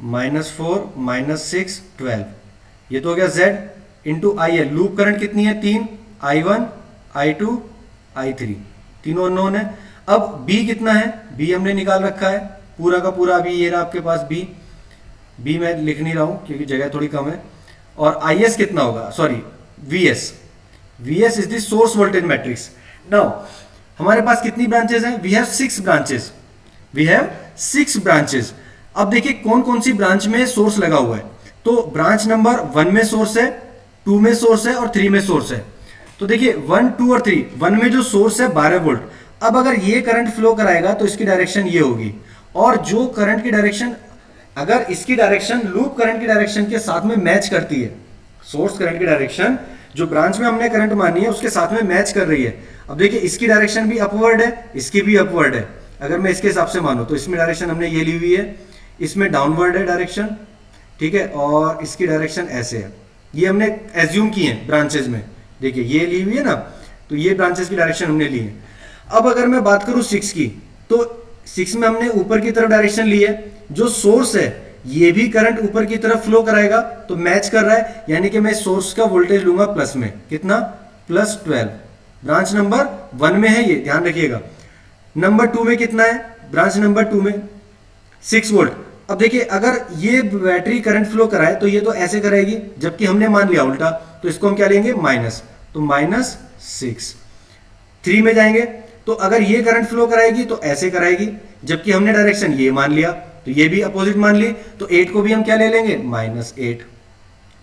-4 -6 12, ये तो हो गया z into I L. Loop current कितनी है, 3, I1 I2 I3, तीनों अननोन है। अब b कितना है, b हमने निकाल रखा है पूरा का पूरा। अभी ये रहा आपके पास b मैं लिख नहीं रहा हूं क्योंकि जगह थोड़ी कम है। और is कितना होगा, sorry vs is the source voltage matrix. Now हमारे पास कितनी ब्रांचेस हैं, वी हैव 6 ब्रांचेस। अब देखिए कौन कौन सी ब्रांच में सोर्स लगा हुआ है। तो ब्रांच नंबर 1 में सोर्स है, 2 में सोर्स है और 3 में सोर्स है। तो देखिए 1, 2 और 3, 1 में जो सोर्स है 12 वोल्ट। अब अगर ये करंट फ्लो कराएगा तो इसकी डायरेक्शन ये होगी, और जो करंट की डायरेक्शन, अगर इसकी डायरेक्शन लूप करंट की डायरेक्शन के साथ में मैच करती है, सोर्स करंट की डायरेक्शन जो ब्रांच में हमने करंट मानी है उसके साथ में मैच कर रही है। अब देखिए इसकी डायरेक्शन भी अपवर्ड है, इसकी भी अपवर्ड है। अगर मैं इसके हिसाब से मानूं तो इसमें डायरेक्शन हमने ये ली हुई है, इसमें डाउनवर्ड है डायरेक्शन। ठीक है, और इसकी डायरेक्शन ऐसे है। ये हमने एज्यूम की है ब्रांचेस में। देखिए ये ली हुई है ना, तो ये ब्रांचेस की डायरेक्शन हमने ली है। अब अगर मैं बात करूं 6 की, तो 6 में हमने ऊपर की तरफ डायरेक्शन ली है। जो सोर्स है ये भी करंट ऊपर की तरफ फ्लो कराएगा, तो मैच कर रहा है, यानी कि मैं सोर्स का वोल्टेज लूंगा प्लस में, कितना, +12। ब्रांच नंबर 1 में है ये, ध्यान रखिएगा। नंबर 2 में कितना है, ब्रांच नंबर 2 में 6 वोल्ट। अब देखिए अगर ये बैटरी करंट फ्लो कराए तो ये तो ऐसे कराएगी, जबकि हमने मान लिया उल्टा, तो इसको हम क्या लेंगे, माइनस। तो -6। 3 में जाएंगे तो अगर ये करंट फ्लो कराएगी तो ऐसे कराएगी, जबकि हमने डायरेक्शन ये मान लिया, तो ये भी अपोजिट मान ली। तो 8 को भी हम क्या ले लेंगे, -8।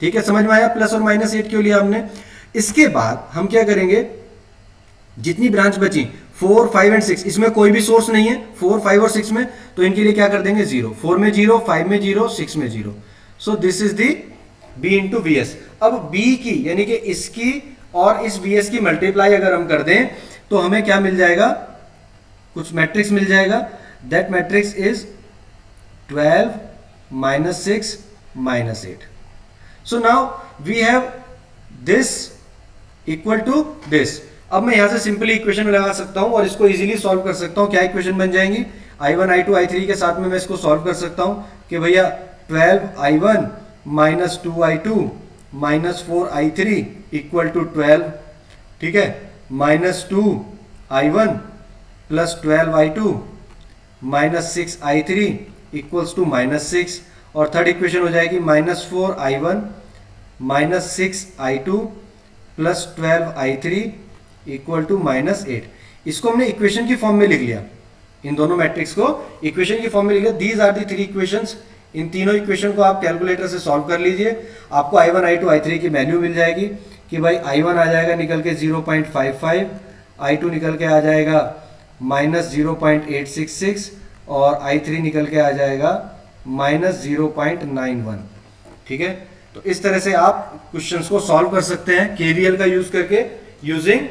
ठीक है, समझ में आया प्लस और -8 क्यों लिया हमने। इसके बाद हम क्या करेंगे, जितनी ब्रांच बची 4, 5 एंड 6, इसमें कोई भी सोर्स नहीं है 4, 5 और 6 में, तो इनके लिए क्या कर देंगे, 0। 4 में 0, 5 में 0, 6 में 0। So this is the b into V S. अब b की यानी कि इसकी और इस वी एस की मल्टीप्लाई अगर हम कर दें तो हमें क्या मिल जाएगा, कुछ मैट्रिक्स मिल जाएगा। That matrix is 12 -6 -8। So now we have this equal to this. अब मैं यहां से सिंपली इक्वेशन लगा सकता हूं और इसको इजीली सॉल्व कर सकता हूं। क्या इक्वेशन बन जाएंगी, I1 I2 I3 के साथ में मैं इसको सॉल्व कर सकता हूं कि भैया 12I1 -2I2 -4I3 equal to 12। ठीक है, -2I1 + 12I2 -6I3 equals to -6। और थर्ड इक्वेशन हो जाएगी -4I1 -6I2 + 12I3 equal to -8। इसको हमने इक्वेशन की फॉर्म में लिख लिया, इन दोनों मैट्रिक्स को इक्वेशन की फॉर्म में लिख लिया। These are the 3 equations. इन तीनों इक्वेशन को आप कैलकुलेटर से सॉल्व कर लीजिए, आपको I1 I2 I3 की वैल्यू मिल जाएगी कि भाई I1 आ जाएगा निकल के 0.55, I2 निकल के आ जाएगा -0.866 और I3 निकल के आ जाएगा -0.91। ठीक है, तो इस तरह से आप क्वेश्चंस को सॉल्व कर सकते हैं केवीएल का यूज करके यूजिंग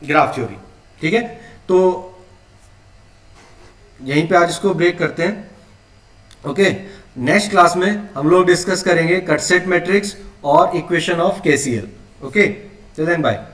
ग्राफ थ्योरी। ठीक है, तो यहीं पे आज इसको ब्रेक करते हैं। ओके, नेक्स्ट क्लास में हम लोग डिस्कस करेंगे कट सेट मैट्रिक्स और इक्वेशन ऑफ केसीएल। ओके, चलें बाय।